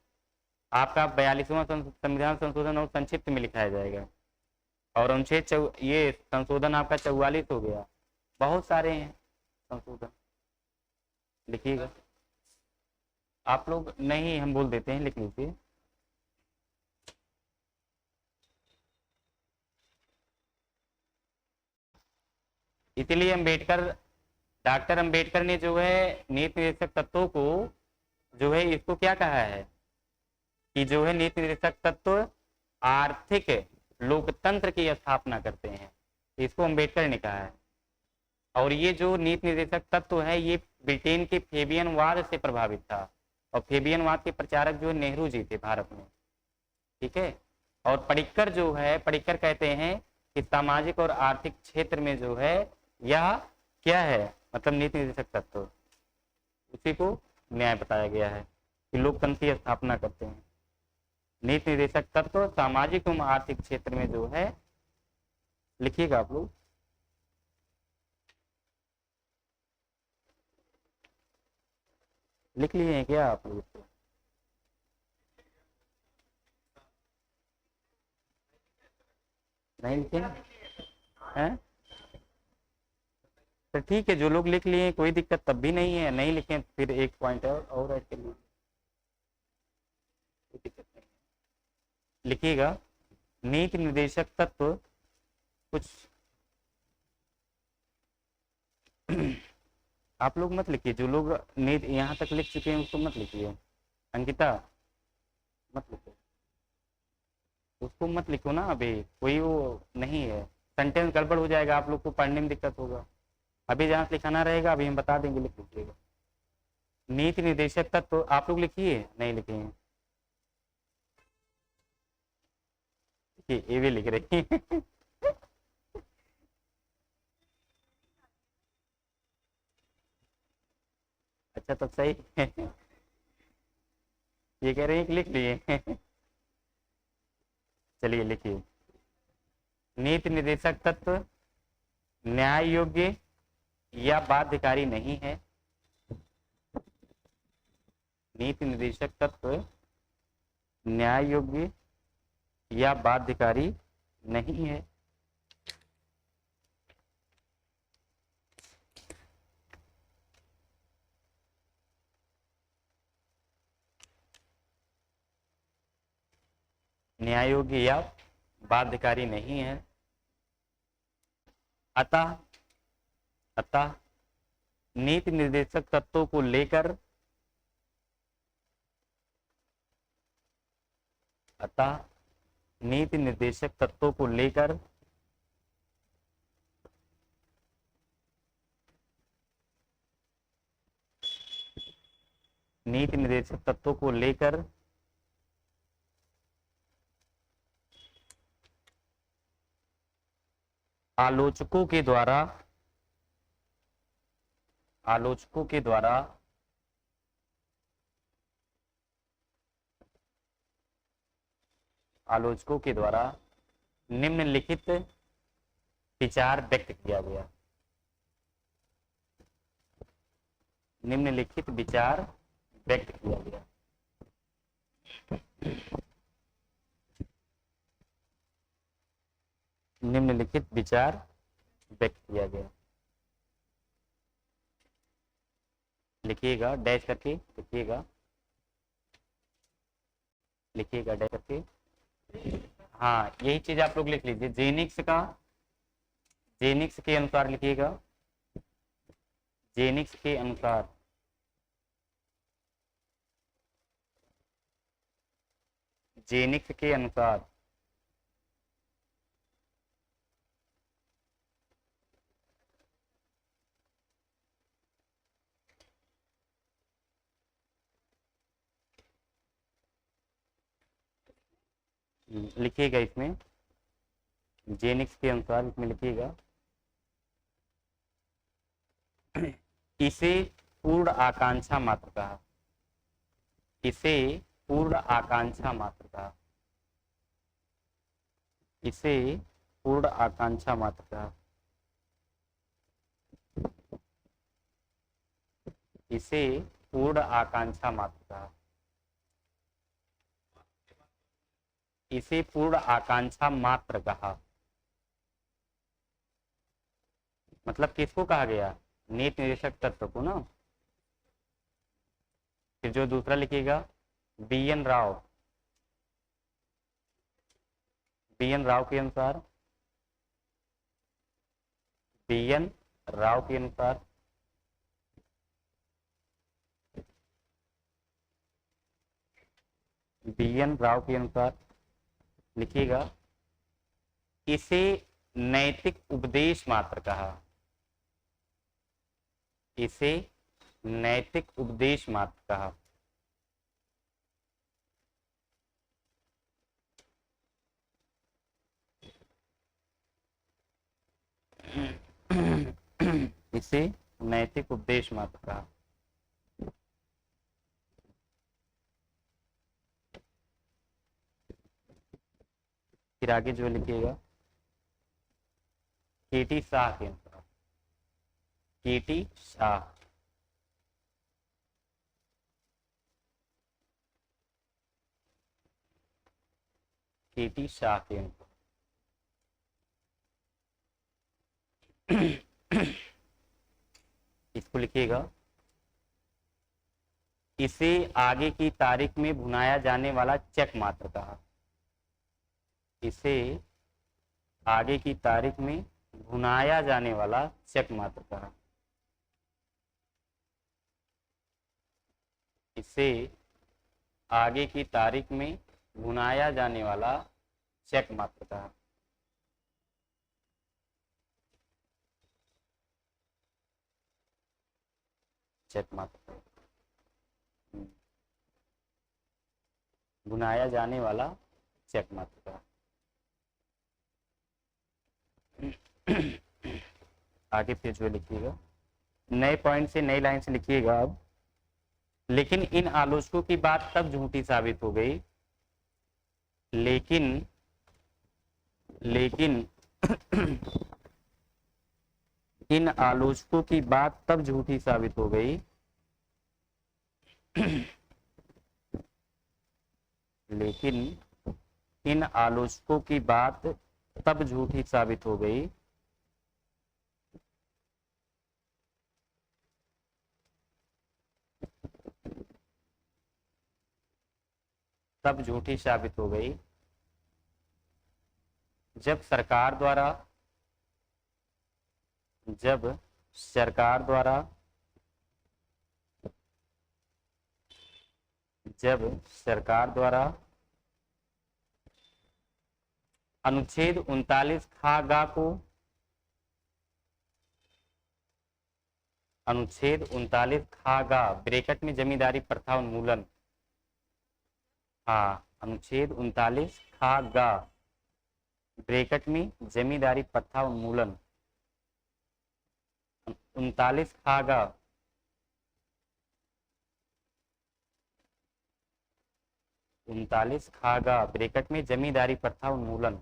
आपका 42वां संविधान संशोधन और संक्षिप्त में लिखाया जाएगा, और अनुच्छेद ये संशोधन आपका 44 हो गया, बहुत सारे हैं संशोधन। लिखिएगा आप लोग, नहीं हम बोल देते हैं, लिख लीजिए। इसलिए अम्बेडकर, डॉक्टर अम्बेडकर ने जो है नीति निर्देशक तत्वों को जो है इसको क्या कहा है कि जो है नीति निर्देशक तत्व आर्थिक लोकतंत्र की स्थापना करते हैं, इसको अम्बेडकर ने कहा है। और ये जो नीति निर्देशक तत्व है ये ब्रिटेन के फेबियनवाद से प्रभावित था, और फेबियनवाद के प्रचारक जो नेहरू जी थे भारत में, ठीक है। और पडिक्कर जो है, पडिक्कर कहते हैं कि सामाजिक और आर्थिक क्षेत्र में जो है यह क्या है, मतलब नीति निर्देशक तत्व, उसी को न्याय बताया गया है कि लोकतंत्र की स्थापना करते हैं। नीति निर्देशक तत्व सामाजिक एवं आर्थिक क्षेत्र में जो है, लिखिएगा आप लोग, लिख लिए हैं क्या आप लोग? नहीं लिखे हैं? तो ठीक है, जो लोग लिख लिए कोई दिक्कत तब भी नहीं है, नहीं लिखे फिर एक पॉइंट और ऐड कर लीजिए, कोई दिक्कत नहीं है। लिखिएगा नीति निर्देशक तत्व कुछ आप लोग मत लिखिए, जो लोग नीति यहाँ तक लिख चुके हैं उसको मत लिखिए। अंकिता मत लिखो, उसको मत लिखो ना, अभी कोई वो नहीं है, सेंटेंस गड़बड़ हो जाएगा, आप लोग को पढ़ने में दिक्कत होगा। अभी जहाँ से लिखाना रहेगा अभी हम बता देंगे, लिख लीजिएगा। नीति निर्देशक तत्व आप लोग लिखिए, नहीं लिखे हैं? ये भी लिख रही है अच्छा तब सही ये कह रहे हैं कि लिख लिए चलिए लिखिए। नीति निर्देशक तत्व न्याय योग्य या बाध्यकारी नहीं है। नीति निर्देशक तत्व न्याय योग्य या बाध्यकारी नहीं है। न्याय योग्य या बाध्यकारी नहीं है। अतः अतः नीति निर्देशक तत्वों को लेकर अतः नीति निर्देशक तत्वों को लेकर नीति निर्देशक तत्वों को लेकर आलोचकों के द्वारा निम्नलिखित विचार व्यक्त किया गया। निम्नलिखित विचार व्यक्त किया गया। निम्नलिखित विचार व्यक्त किया गया। लिखिएगा डैश करके, लिखिएगा लिखिएगा डैश करके। हाँ यही चीज आप लोग लिख लीजिए। जेनिक्स के अनुसार लिखिएगा। जेनिक्स के अनुसार जेनिक्स के अनुसार लिखिएगा इसमें, जेनिक्स के अनुसार इसमें लिखिएगा, इसे पूर्ण आकांक्षा मात्र कहा। इसे पूर्ण आकांक्षा मात्र कहा। इसे पूर्ण आकांक्षा मात्र कहा। इसे पूर्ण आकांक्षा मात्र कहा। इसे पूर्ण आकांक्षा मात्र कहा। मतलब किसको कहा गया? नीति निर्देशक तत्व को ना। फिर जो दूसरा लिखिएगा बी.एन. राव, बी.एन. राव के अनुसार, बी.एन. राव के अनुसार बी.एन. राव के अनुसार लिखिएगा इसे नैतिक उपदेश मात्र कहा, इसे नैतिक उपदेश मात्र कहा। इसे नैतिक उपदेश मात्र कहा। फिर आगे जो लिखिएगा के.टी. शाह के अनुसार, के.टी. शाह, के.टी. शाह के अनुसार इसको लिखिएगा इसे आगे की तारीख में भुनाया जाने वाला चेक मात्र कहा, इसे आगे की तारीख में भुनाया जाने वाला चेक मात्र कहा, इसे आगे की तारीख में भुनाया जाने वाला चेक मात्र कहा। चेक मात्र, भुनाया जाने वाला चेक मात्र कहा। आगे फिर जो लिखिएगा नए पॉइंट से, नई लाइन से लिखिएगा अब, लेकिन इन आलोचकों की बात तब झूठी साबित हो गई, लेकिन इन आलोचकों की बात तब झूठी साबित हो गई लेकिन इन आलोचकों की बात तब झूठी साबित हो गई तब झूठी साबित हो गई जब सरकार द्वारा अनुच्छेद 39 खागा को, अनुच्छेद 39 खागा ब्रैकेट में जमींदारी प्रथा उन्मूलन, हाँ अनुच्छेद 39 खागा ब्रैकेट में जमींदारी प्रथा उन्मूलन, 39 खागा, ब्रैकेट में जमींदारी प्रथा उन्मूलन,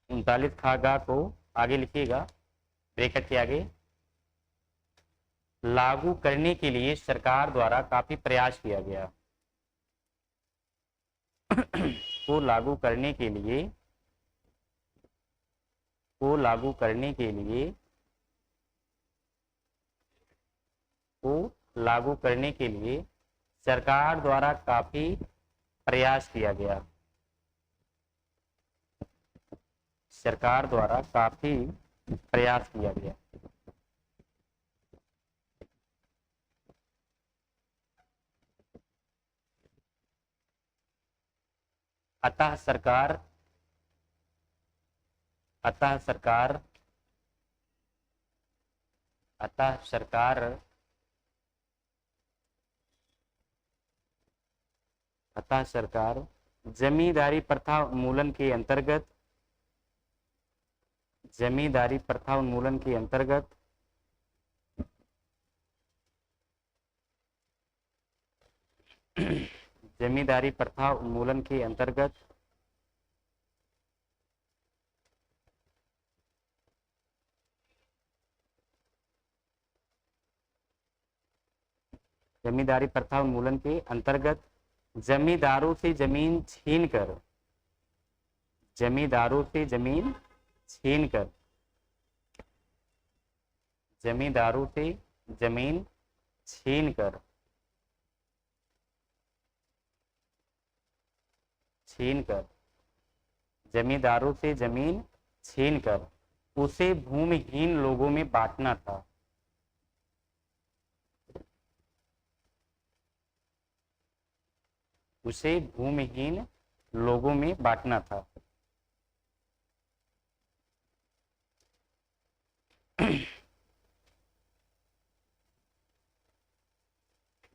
उनतालीस खागा को आगे लिखिएगा ब्रैकेट के आगे, लागू करने के लिए सरकार द्वारा काफी प्रयास किया गया को लागू करने के लिए सरकार द्वारा काफी प्रयास किया गया, सरकार द्वारा काफी प्रयास किया गया। अतः सरकार जमींदारी प्रथा उन्मूलन के अंतर्गत जमींदारी प्रथा उन्मूलन के अंतर्गत जमींदारी प्रथा उन्मूलन के अंतर्गत जमींदारी प्रथा उन्मूलन के अंतर्गत जमींदारों से जमीन छीनकर जमींदारों से जमीन छीनकर छीनकर जमींदारों से जमीन छीनकर उसे भूमिहीन लोगों में बांटना था। उसे भूमिहीन लोगों में बांटना था।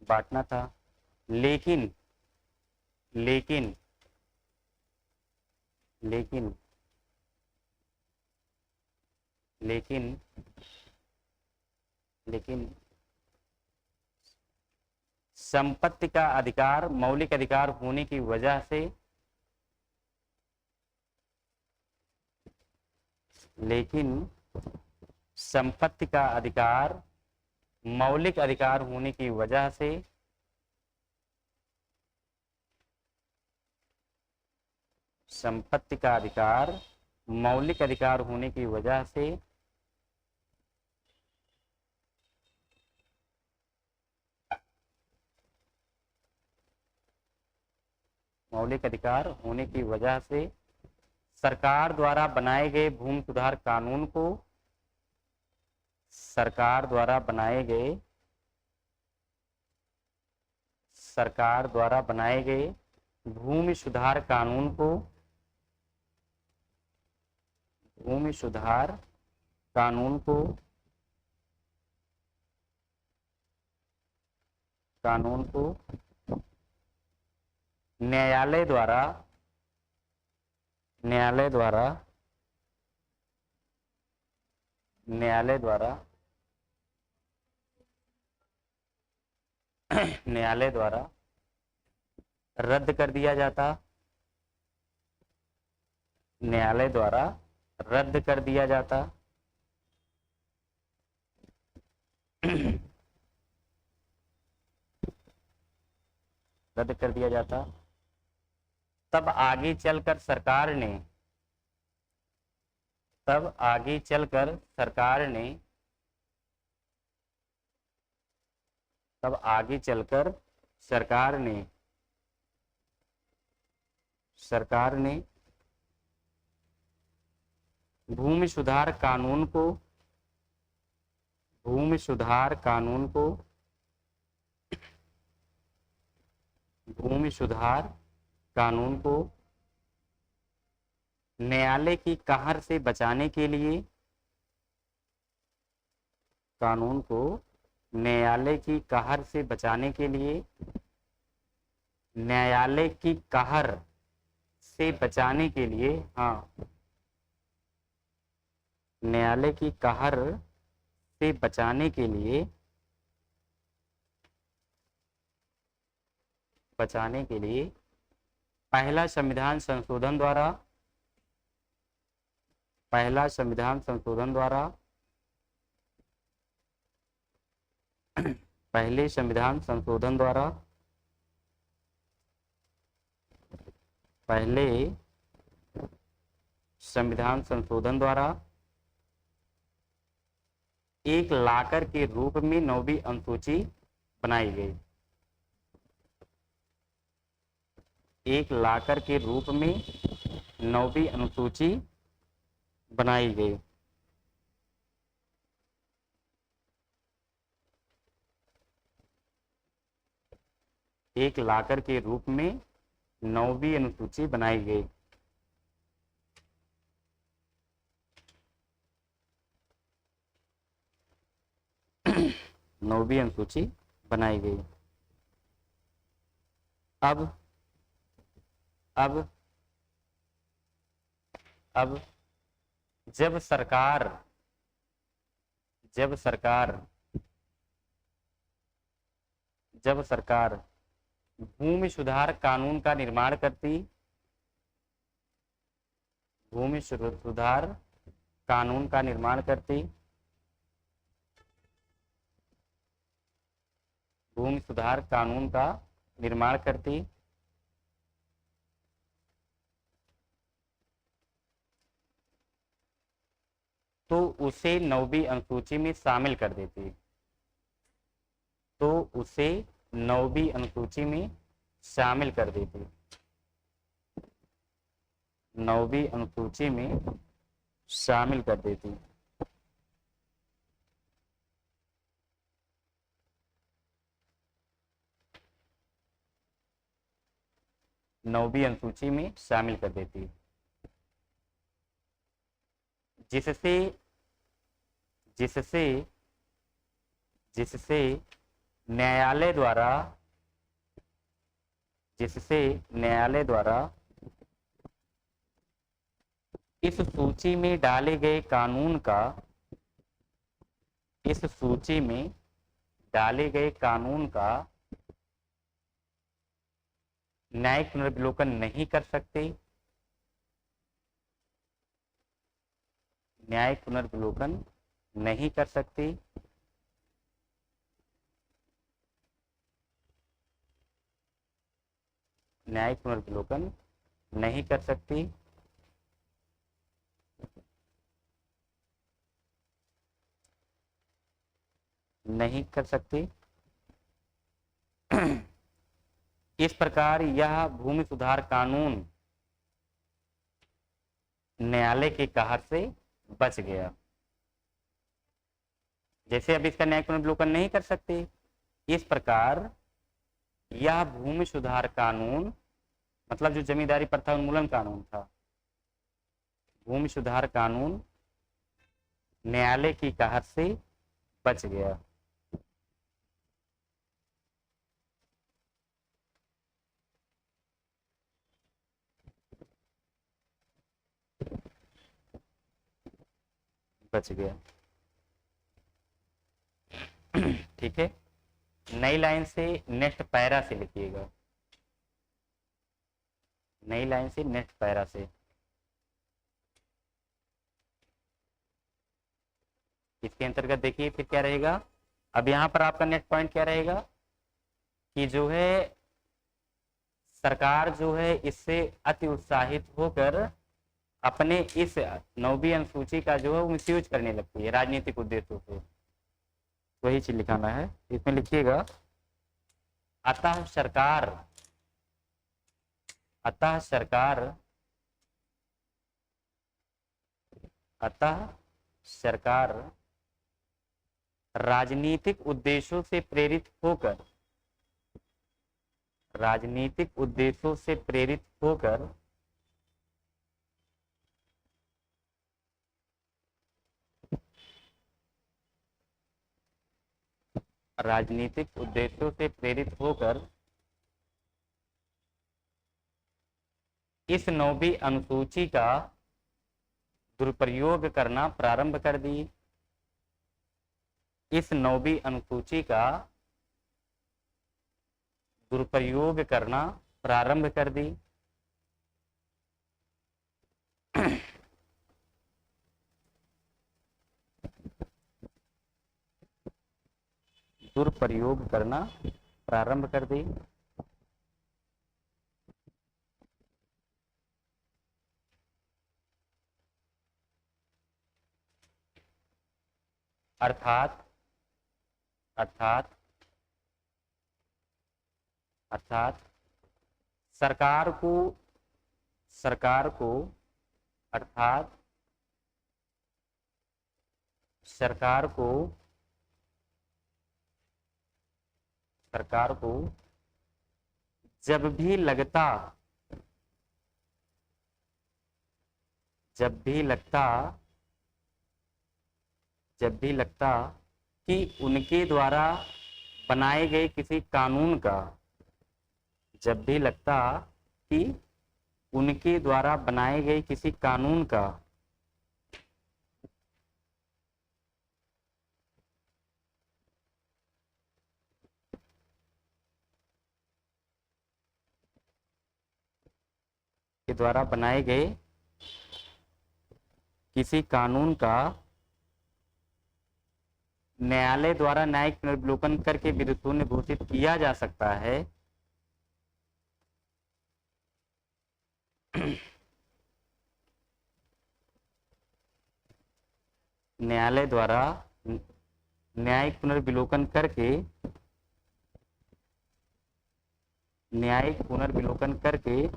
बांटना था। लेकिन लेकिन लेकिन लेकिन लेकिन संपत्ति का अधिकार मौलिक अधिकार होने की वजह से लेकिन संपत्ति का अधिकार मौलिक अधिकार होने की वजह से संपत्ति का अधिकार मौलिक अधिकार होने की वजह से मौलिक अधिकार होने की वजह से सरकार द्वारा बनाए गए भूमि सुधार कानून को सरकार द्वारा बनाए गए भूमि सुधार कानून को भूमि सुधार कानून को न्यायालय द्वारा न्यायालय द्वारा रद्द कर दिया जाता। न्यायालय द्वारा रद्द कर दिया जाता। रद्द कर दिया जाता। तब आगे चलकर सरकार ने तब आगे चलकर सरकार ने तब आगे चलकर सरकार ने सरकार ने भूमि सुधार कानून को भूमि सुधार कानून को भूमि सुधार कानून को न्यायालय की कहर से बचाने के लिए कानून को न्यायालय की कहर से बचाने के लिए न्यायालय की कहर से बचाने के लिए न्यायालय की कहर से बचाने के लिए पहला संविधान संशोधन द्वारा पहले संविधान संशोधन द्वारा पहले संविधान संशोधन द्वारा एक लाकर के रूप में 9वीं अनुसूची बनाई गई। एक लाकर के रूप में 9वीं अनुसूची बनाई गई। एक लाकर के रूप में 9वीं अनुसूची बनाई गई। नौवीं अनुसूची बनाई गई। अब जब सरकार भूमि सुधार कानून का निर्माण करती भूमि सुधार कानून का निर्माण करती भूमि सुधार कानून का निर्माण करती तो उसे 9वीं अनुसूची में शामिल कर देती। तो उसे 9वीं अनुसूची में शामिल कर देती। 9वीं अनुसूची में शामिल कर देती। 9वीं अनुसूची में शामिल कर देती, जिससे जिससे जिससे न्यायालय द्वारा जिससे न्यायालय द्वारा इस सूची में डाले गए कानून का इस सूची में डाले गए कानून का न्यायिक पुनर्विलोकन नहीं कर सकते। न्यायिक पुनर्विलोकन नहीं कर सकती। न्यायिक पुनर्विलोकन नहीं कर सकती। नहीं कर सकती। इस प्रकार यह भूमि सुधार कानून न्यायालय के कहर से बच गया। जैसे अब इसका न्यायिक पुनर्विलोकन नहीं कर सकते, इस प्रकार यह भूमि सुधार कानून, मतलब जो जमींदारी प्रथा उन्मूलन कानून था, भूमि सुधार कानून न्यायालय की कहर से बच गया। बच गया। ठीक है, नई लाइन से नेक्स्ट पैरा से लिखिएगा। नई लाइन से नेक्स्ट पैरा से। इसके अंतर्गत देखिए फिर क्या रहेगा। अब यहां पर आपका नेक्स्ट पॉइंट क्या रहेगा कि जो है सरकार जो है इससे अति उत्साहित होकर अपने इस 9वीं अनुसूची का जो है मिसयूज करने लगती है राजनीतिक उद्देश्यों से। वही चीज लिखाना है, इसमें लिखिएगा अतः सरकार अतः सरकार अतः सरकार राजनीतिक उद्देश्यों से प्रेरित होकर राजनीतिक उद्देश्यों से प्रेरित होकर राजनीतिक उद्देश्यों से प्रेरित होकर इस 9वीं अनुसूची का दुरुपयोग करना प्रारंभ कर दी। इस 9वीं अनुसूची का दुरुपयोग करना प्रारंभ कर दी। दुरुपयोग करना प्रारंभ कर दी। अर्थात अर्थात अर्थात सरकार को अर्थात सरकार को जब भी लगता कि उनके द्वारा बनाए गए किसी कानून का जब भी लगता कि उनके द्वारा बनाए गए किसी कानून का के द्वारा बनाए गए किसी कानून का न्यायालय द्वारा न्यायिक पुनर्विलोकन करके विरुद्ध घोषित किया जा सकता है, न्यायालय द्वारा न्यायिक पुनर्विलोकन करके न्यायिक पुनर्विलोकन करके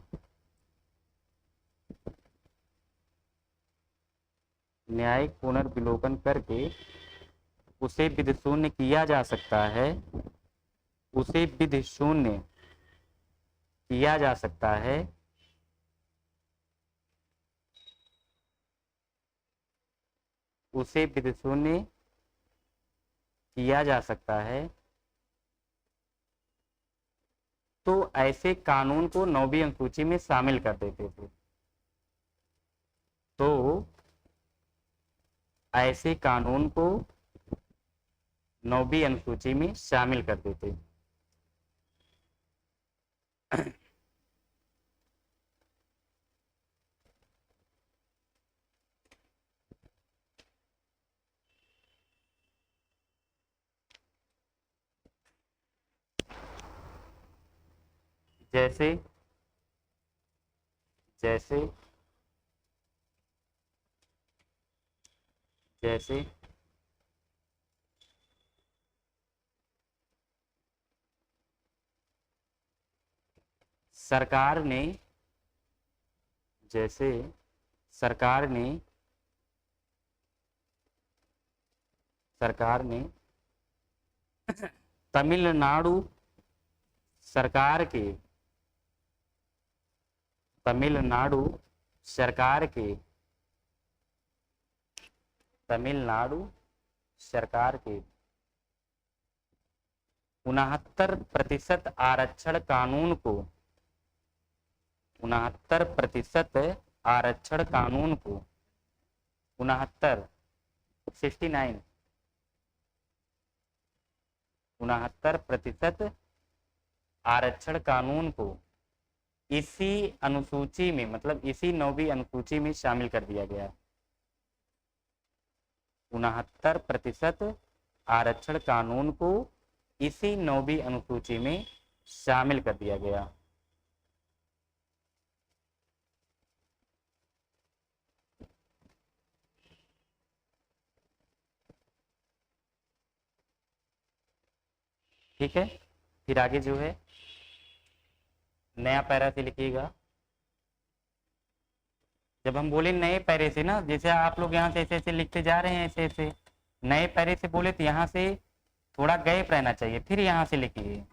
न्यायिक पुनर्विलोकन करके उसे विधि शून्य किया जा सकता है, उसे विधि शून्य किया जा सकता है, उसे विधि शून्य किया जा सकता है, तो ऐसे कानून को 9वीं अनुसूची में शामिल कर देते थे। तो ऐसे कानून को 9वीं अनुसूची में शामिल कर देते। जैसे जैसे जैसे सरकार ने जैसे सरकार ने तमिलनाडु सरकार के तमिलनाडु सरकार के तमिलनाडु सरकार के 69% आरक्षण कानून को 69% आरक्षण कानून को 69% आरक्षण कानून को इसी अनुसूची में, मतलब इसी 9वीं अनुसूची में शामिल कर दिया गया। 69% आरक्षण कानून को इसी 9वीं अनुसूची में शामिल कर दिया गया। ठीक है, फिर आगे जो है नया पैरा से लिखिएगा। जब हम बोले नए पैरे से ना, जैसे आप लोग यहाँ से ऐसे ऐसे लिखते जा रहे हैं, ऐसे ऐसे नए पैरे से बोले तो यहाँ से थोड़ा गैप रहना चाहिए, फिर यहाँ से लिखिए।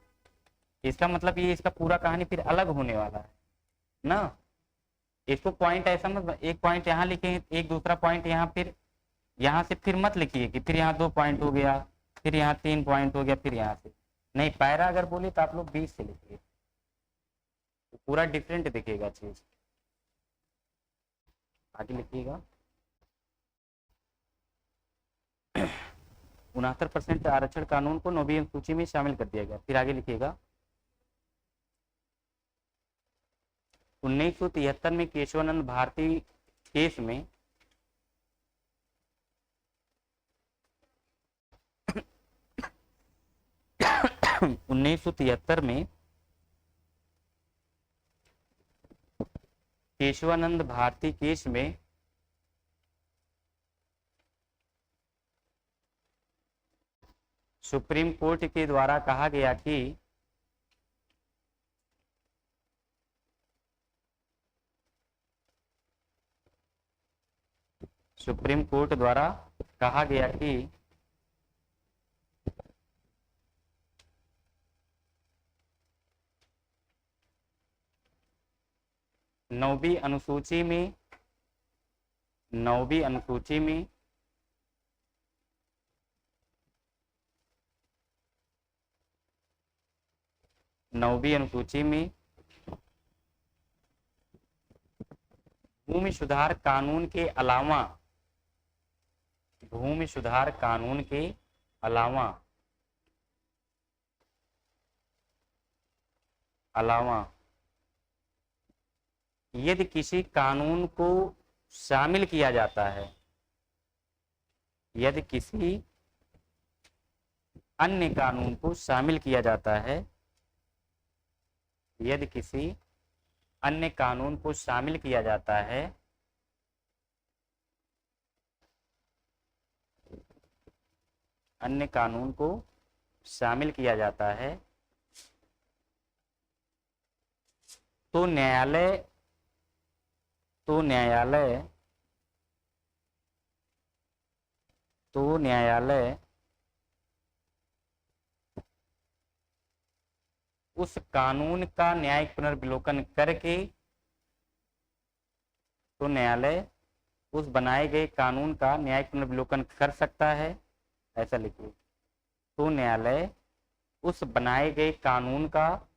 इसका मतलब ये इसका पूरा कहानी फिर अलग होने वाला है ना। इसको पॉइंट ऐसा मत, एक पॉइंट यहाँ लिखे, एक दूसरा पॉइंट यहाँ, फिर यहाँ से फिर मत लिखिए कि फिर यहाँ 2 पॉइंट हो गया, फिर यहाँ 3 पॉइंट हो गया, फिर यहाँ से नहीं। पैरा अगर बोले तो आप लोग 20 से लिखिए, तो पूरा डिफरेंट दिखेगा चीज। आगे लिखिएगा। 69% आरक्षण कानून को 9वीं अनुसूची में शामिल कर दिया गया। फिर आगे लिखिएगा। 1973 में केशवानंद भारती केस में 1973 में केशवानंद भारती केस में सुप्रीम कोर्ट के द्वारा कहा गया कि सुप्रीम कोर्ट द्वारा कहा गया कि नौवीं अनुसूची में नौवीं अनुसूची में नौवीं अनुसूची में भूमि सुधार कानून के अलावा भूमि सुधार कानून के अलावा अलावा यदि किसी कानून को शामिल किया जाता है, यदि किसी अन्य कानून को शामिल किया जाता है, यदि किसी अन्य कानून को शामिल किया जाता है अन्य कानून को शामिल किया जाता है तो न्यायालय तो न्यायालय तो न्यायालय उस कानून का न्यायिक पुनर्विलोकन करके तो न्यायालय उस बनाए गए कानून का न्यायिक पुनर्विलोकन कर सकता है, ऐसा लिखिए। तो न्यायालय उस बनाए गए कानून का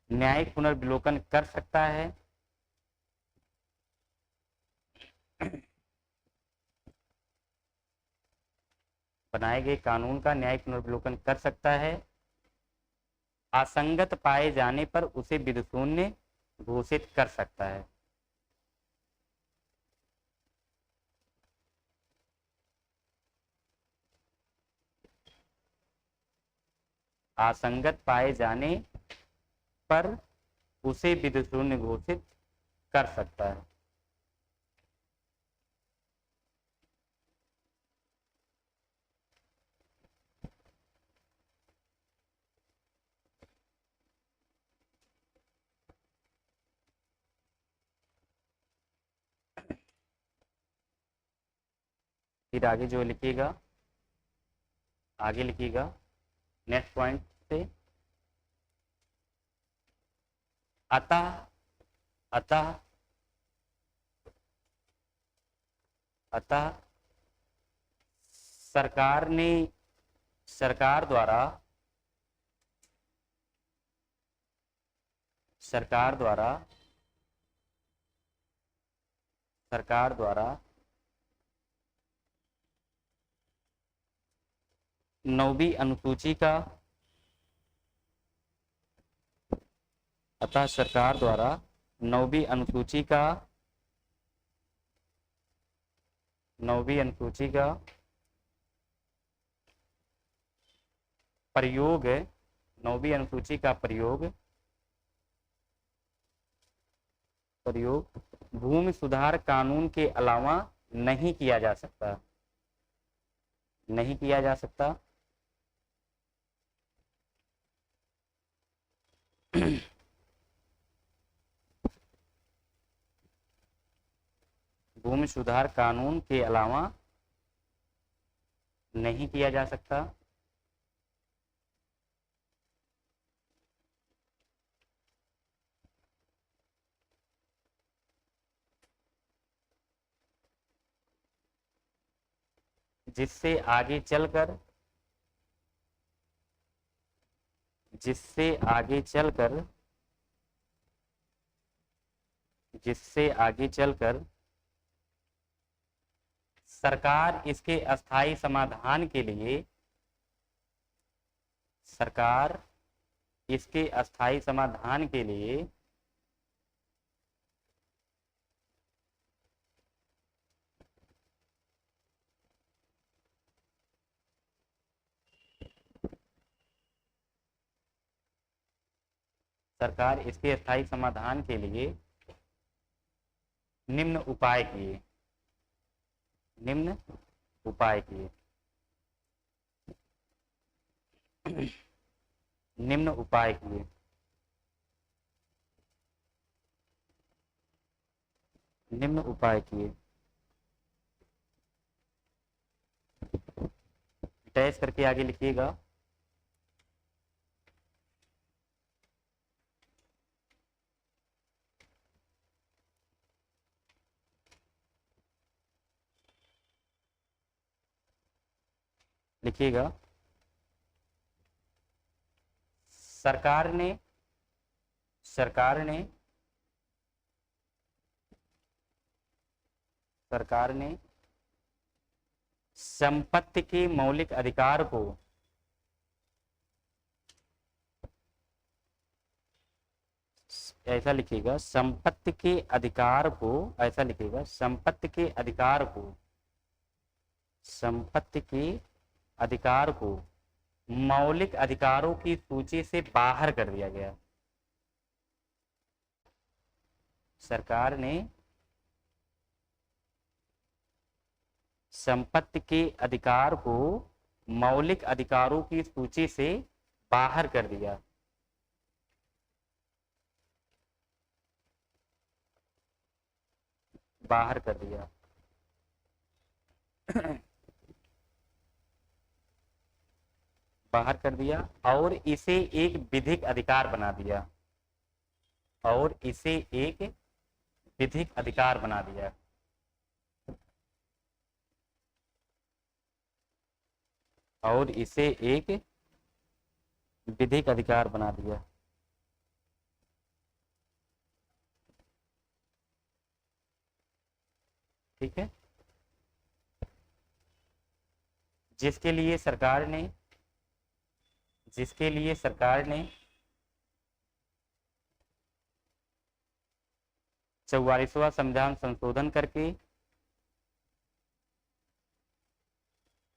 न्यायिक पुनर्विलोकन कर सकता है बनाए गए कानून का न्यायिक पुनर्विलोकन कर सकता है, असंगत पाए जाने पर उसे विधिशून्य घोषित कर सकता है। असंगत पाए जाने पर उसे विधिशून्य घोषित कर सकता है। फिर आगे जो लिखिएगा, आगे लिखिएगा नेक्स्ट पॉइंट से, अतः अतः अतः सरकार द्वारा सरकार द्वारा सरकार द्वारा नौवीं अनुसूची का अतः सरकार द्वारा नौवीं अनुसूची का प्रयोग नौवीं अनुसूची का प्रयोग भूमि सुधार कानून के अलावा नहीं किया जा सकता, नहीं किया जा सकता। भूमि सुधार कानून के अलावा नहीं किया जा सकता, जिससे आगे चलकर जिससे आगे चलकर सरकार इसके अस्थायी समाधान के लिए निम्न उपाय किए निम्न उपाय किए डैश करके आगे लिखिएगा। लिखिएगा, सरकार ने संपत्ति के मौलिक अधिकार को ऐसा लिखिएगा, संपत्ति के अधिकार को ऐसा लिखिएगा, संपत्ति के अधिकार को मौलिक अधिकारों की सूची से बाहर कर दिया गया। सरकार ने संपत्ति के अधिकार को मौलिक अधिकारों की सूची से बाहर कर दिया। बाहर कर दिया। बाहर कर दिया और इसे एक विधिक अधिकार बना दिया। और इसे एक विधिक अधिकार बना दिया। और इसे एक विधिक अधिकार बना दिया। ठीक है। जिसके लिए सरकार ने 44वां संविधान संशोधन करके,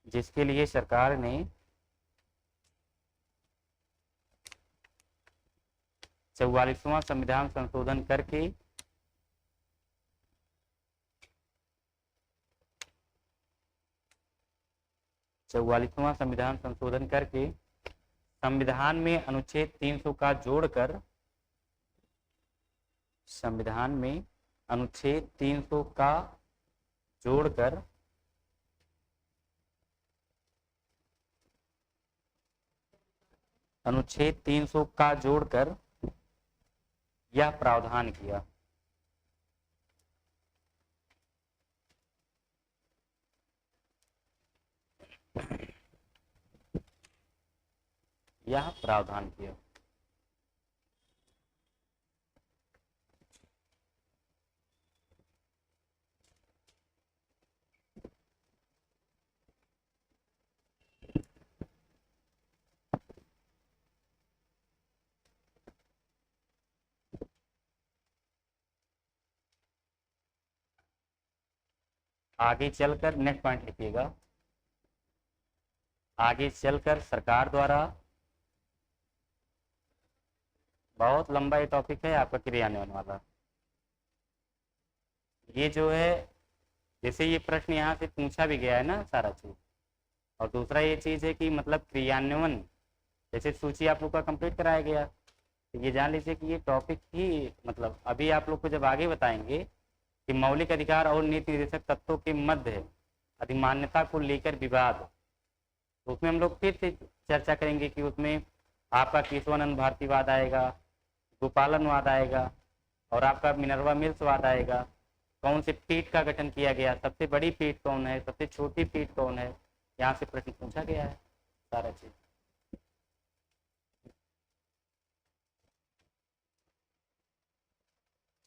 जिसके लिए सरकार ने 44वां संविधान संशोधन करके संविधान में अनुच्छेद 300 का जोड़कर, संविधान में अनुच्छेद 300 का जोड़कर अनुच्छेद 300 का जोड़कर यह प्रावधान किया। यह प्रावधान किया। आगे चलकर नेक्स्ट पॉइंट लिखिएगा। आगे चलकर सरकार द्वारा, बहुत लंबा ये टॉपिक है आपका क्रियान्वयन वाला। ये जो है, जैसे ये प्रश्न यहाँ से पूछा भी गया है ना सारा चीज। और दूसरा ये चीज है कि मतलब क्रियान्वयन, जैसे सूची आप लोग का कंप्लीट कराया गया, तो ये जान लीजिए कि ये टॉपिक ही मतलब अभी आप लोग को जब आगे बताएंगे कि मौलिक अधिकार और नीति निर्देशक तत्वों के मध्य अधिमान्यता को लेकर विवाद, तो उसमें हम लोग फिर से चर्चा करेंगे कि उसमें आपका केशवानंद भारतीवाद आएगा, गोपालनवाद आएगा और आपका मिनर्वा मिल्स वाद आएगा। कौन से पीठ का गठन किया गया, सबसे बड़ी पीठ कौन है, सबसे छोटी पीठ कौन है, यहाँ से प्रश्न पूछा गया है सारा चीज।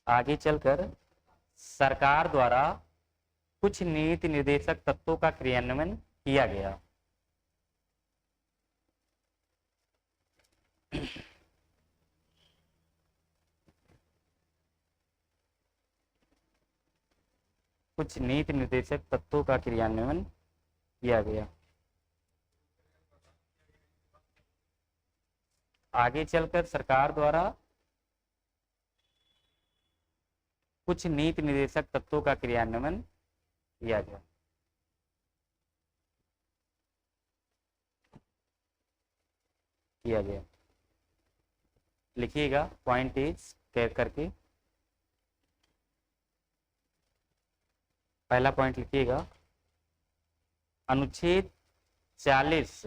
आगे चलकर सरकार द्वारा कुछ नीति निर्देशक तत्वों का क्रियान्वयन किया गया। कुछ नीति निर्देशक तत्वों का क्रियान्वयन किया गया। आगे चलकर सरकार द्वारा कुछ नीति निर्देशक तत्वों का क्रियान्वयन किया गया। लिखिएगा पॉइंट इज करके। पहला पॉइंट लिखिएगा, अनुच्छेद 40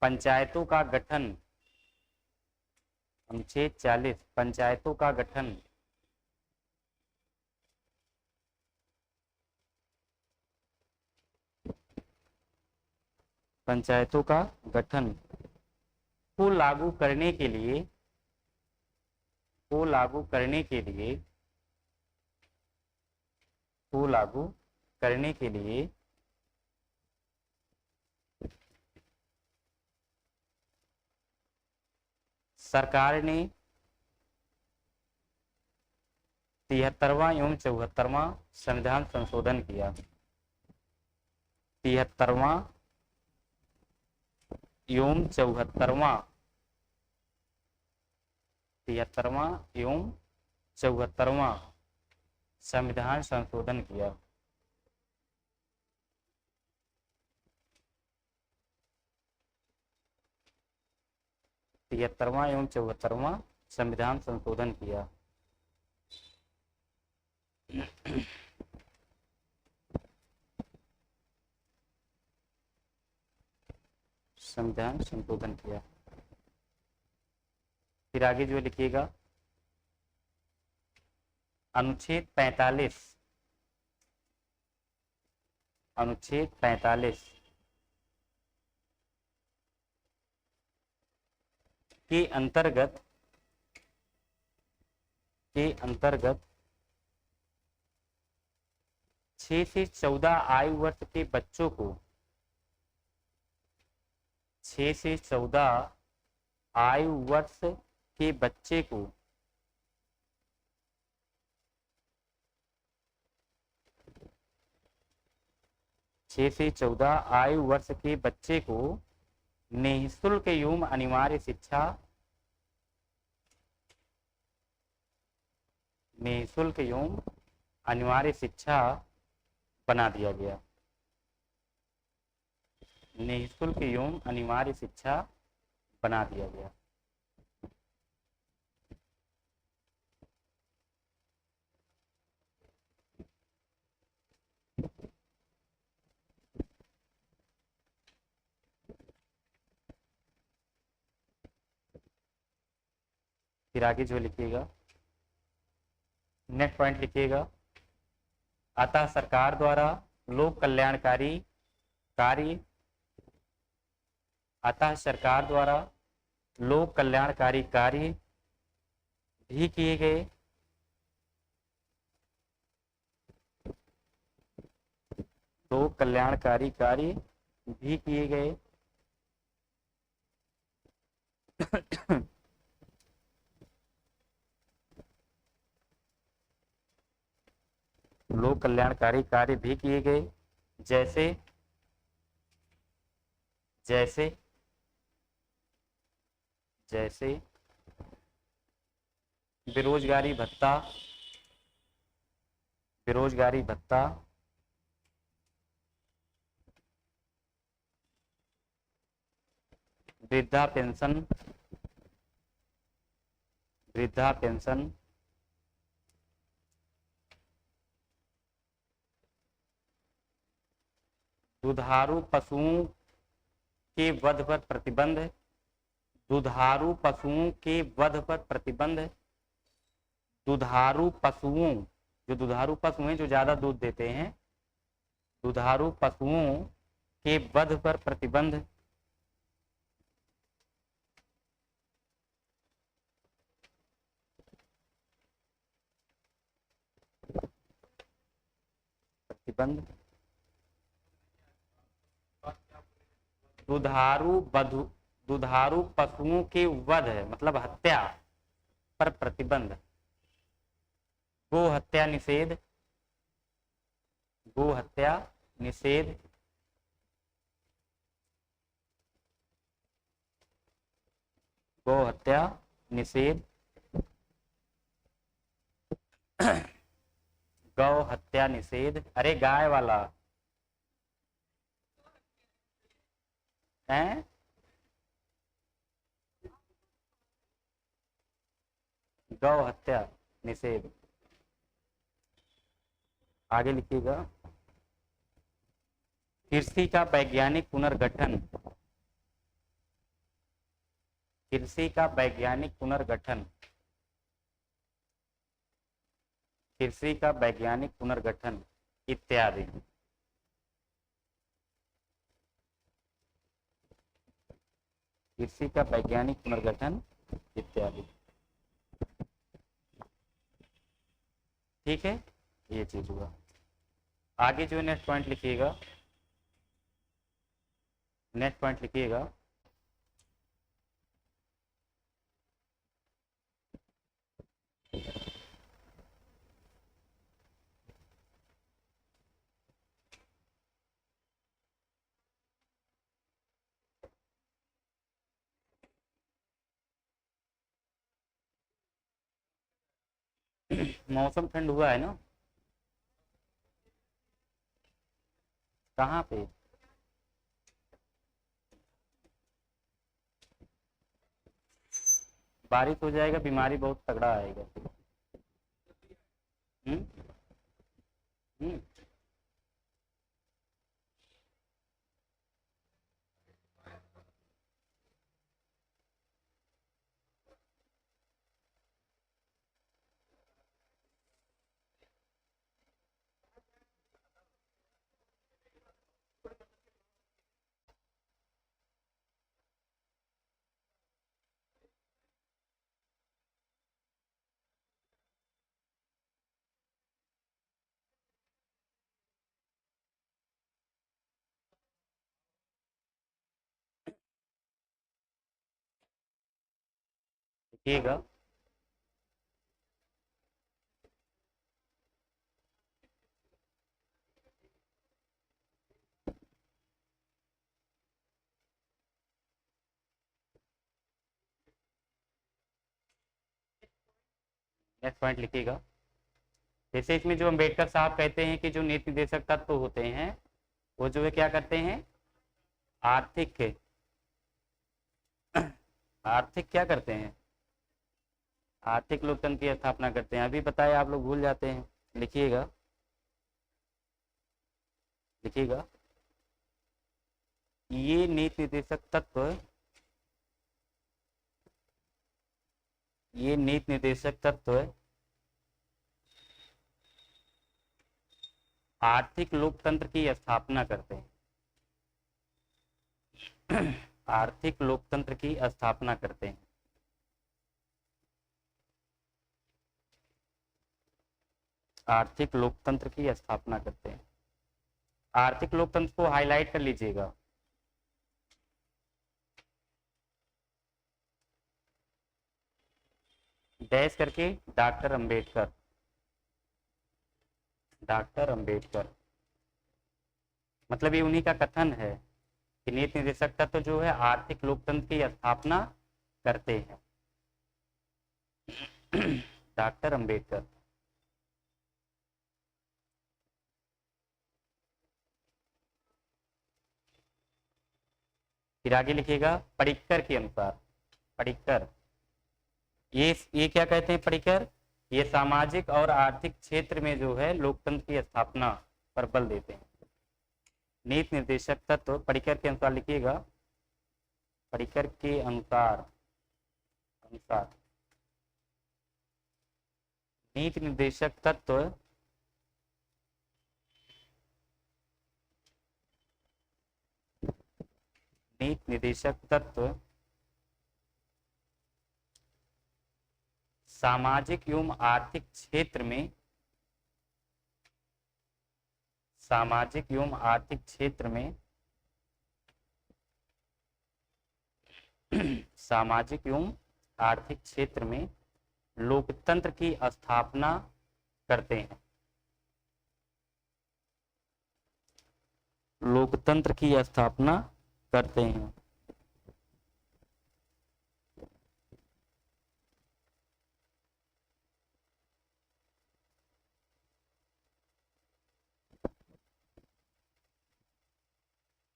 पंचायतों का गठन, अनुच्छेद 40 पंचायतों का गठन को लागू करने के लिए सरकार ने 73वां एवं 74वां संविधान संशोधन किया। 73वां एवं 74वां 73वां एवं 74वां संविधान संशोधन किया। 73वां एवं 74वां संविधान संशोधन किया। संविधान संशोधन किया। फिर आगे जो लिखिएगा, अनुच्छेद 45 अनुच्छेद 45 के अंतर्गत 6 से 14 आयु वर्ष के बच्चों को 6 से 14 आयु वर्ष के बच्चे को 6 से 14 आयु वर्ष के बच्चे को निःशुल्क एवं अनिवार्य शिक्षा बना दिया गया। निःशुल्क एवं अनिवार्य शिक्षा बना दिया गया। फिर आगे जो लिखिएगा, नेक्स्ट पॉइंट लिखिएगा, अतः सरकार द्वारा लोक कल्याणकारी कार्य अतः सरकार द्वारा लोक कल्याणकारी कार्य भी किए गए। लोक कल्याणकारी कार्य भी किए गए। लोक कल्याणकारी कार्य भी किए गए, जैसे जैसे जैसे बेरोजगारी भत्ता वृद्धा पेंशन दुधारू पशुओं के वध पर प्रतिबंध दुधारू पशुओं के वध पर प्रतिबंध दुधारू पशुओं जो दुधारू पशु हैं जो ज्यादा दूध देते हैं, दुधारू पशुओं के वध पर प्रतिबंध दुधारू पशुओं के वध मतलब हत्या पर प्रतिबंध। गो हत्या निषेध गो हत्या निषेध गो हत्या निषेध गौ हत्या निषेध। अरे गाय वाला है, गौ हत्या निषेध। आगे लिखिएगा, कृषि का वैज्ञानिक पुनर्गठन कृषि का वैज्ञानिक पुनर्गठन कृषि का वैज्ञानिक पुनर्गठन इत्यादि। कृषि का वैज्ञानिक पुनर्गठन इत्यादि। ठीक है, ये चीज हुआ। आगे जो नेक्स्ट पॉइंट लिखिएगा, नेक्स्ट पॉइंट लिखिएगा, मौसम ठंड हुआ है ना? कहाँ पे? बारिश हो जाएगा, बीमारी बहुत तगड़ा आएगा। हम्म। हम्म। देखिएगा। नेक्स्ट पॉइंट लिखिएगा। जैसे इसमें जो अम्बेडकर साहब कहते हैं कि जो नीति निर्देशक तत्व होते हैं वो जो है क्या करते हैं? आर्थिक, आर्थिक क्या करते हैं? आर्थिक लोकतंत्र की स्थापना करते हैं। अभी बताए, आप लोग भूल जाते हैं। लिखिएगा। लिखिएगा। ये नीति निर्देशक तत्व, ये नीति निर्देशक तत्व आर्थिक लोकतंत्र की स्थापना करते हैं। आर्थिक लोकतंत्र की स्थापना करते हैं। आर्थिक लोकतंत्र की स्थापना करते हैं। आर्थिक लोकतंत्र को हाईलाइट कर लीजिएगा। डैश करके डॉक्टर अंबेडकर। डॉक्टर अंबेडकर, मतलब ये उन्हीं का कथन है कि नीति निर्देशक तत्व जो है आर्थिक लोकतंत्र की स्थापना करते हैं। डॉक्टर अंबेडकर। फिर आगे लिखिएगा पडिक्कर के अनुसार। पडिक्कर, ये क्या कहते हैं पडिक्कर? ये सामाजिक और आर्थिक क्षेत्र में जो है लोकतंत्र की स्थापना पर बल देते हैं। नीति निर्देशक तत्व पडिक्कर के अनुसार लिखिएगा। पडिक्कर के अनुसार, अनुसार नीति निर्देशक तत्व नीति निर्देशक तत्व सामाजिक एवं आर्थिक क्षेत्र में, सामाजिक एवं आर्थिक क्षेत्र में, सामाजिक एवं आर्थिक क्षेत्र में लोकतंत्र की स्थापना करते हैं। लोकतंत्र की स्थापना करते हैं।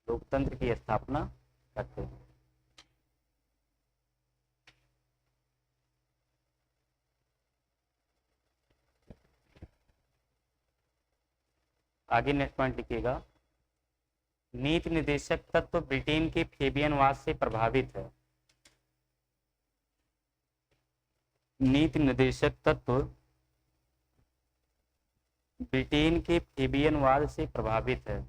लोकतंत्र की स्थापना करते हैं। आगे नेक्स्ट पॉइंट लिखिएगा। नीति निर्देशक तत्व ब्रिटेन के फेबियनवाद से प्रभावित है। नीति निर्देशक तत्व ब्रिटेन के फेबियनवाद से प्रभावित है।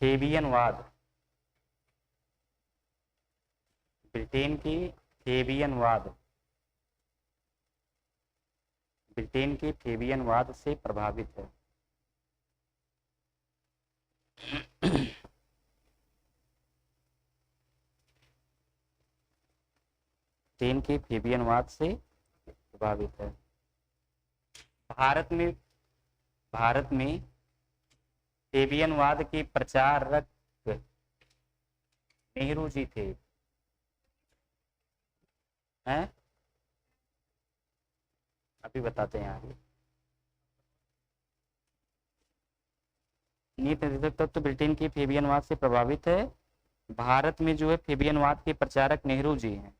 फेबियनवाद, ब्रिटेन की फेबियनवाद, ब्रिटेन के फेबियनवाद से प्रभावित है। ब्रिटेन के फेबियनवाद से प्रभावित है। भारत में, भारत में फेबियनवाद के प्रचारक नेहरू जी थे। हैं, अभी बताते हैं आगे। नीति निर्देशक तत्व तो ब्रिटेन की फेबियनवाद से प्रभावित है। भारत में जो है फेबियनवाद के प्रचारक नेहरू जी हैं।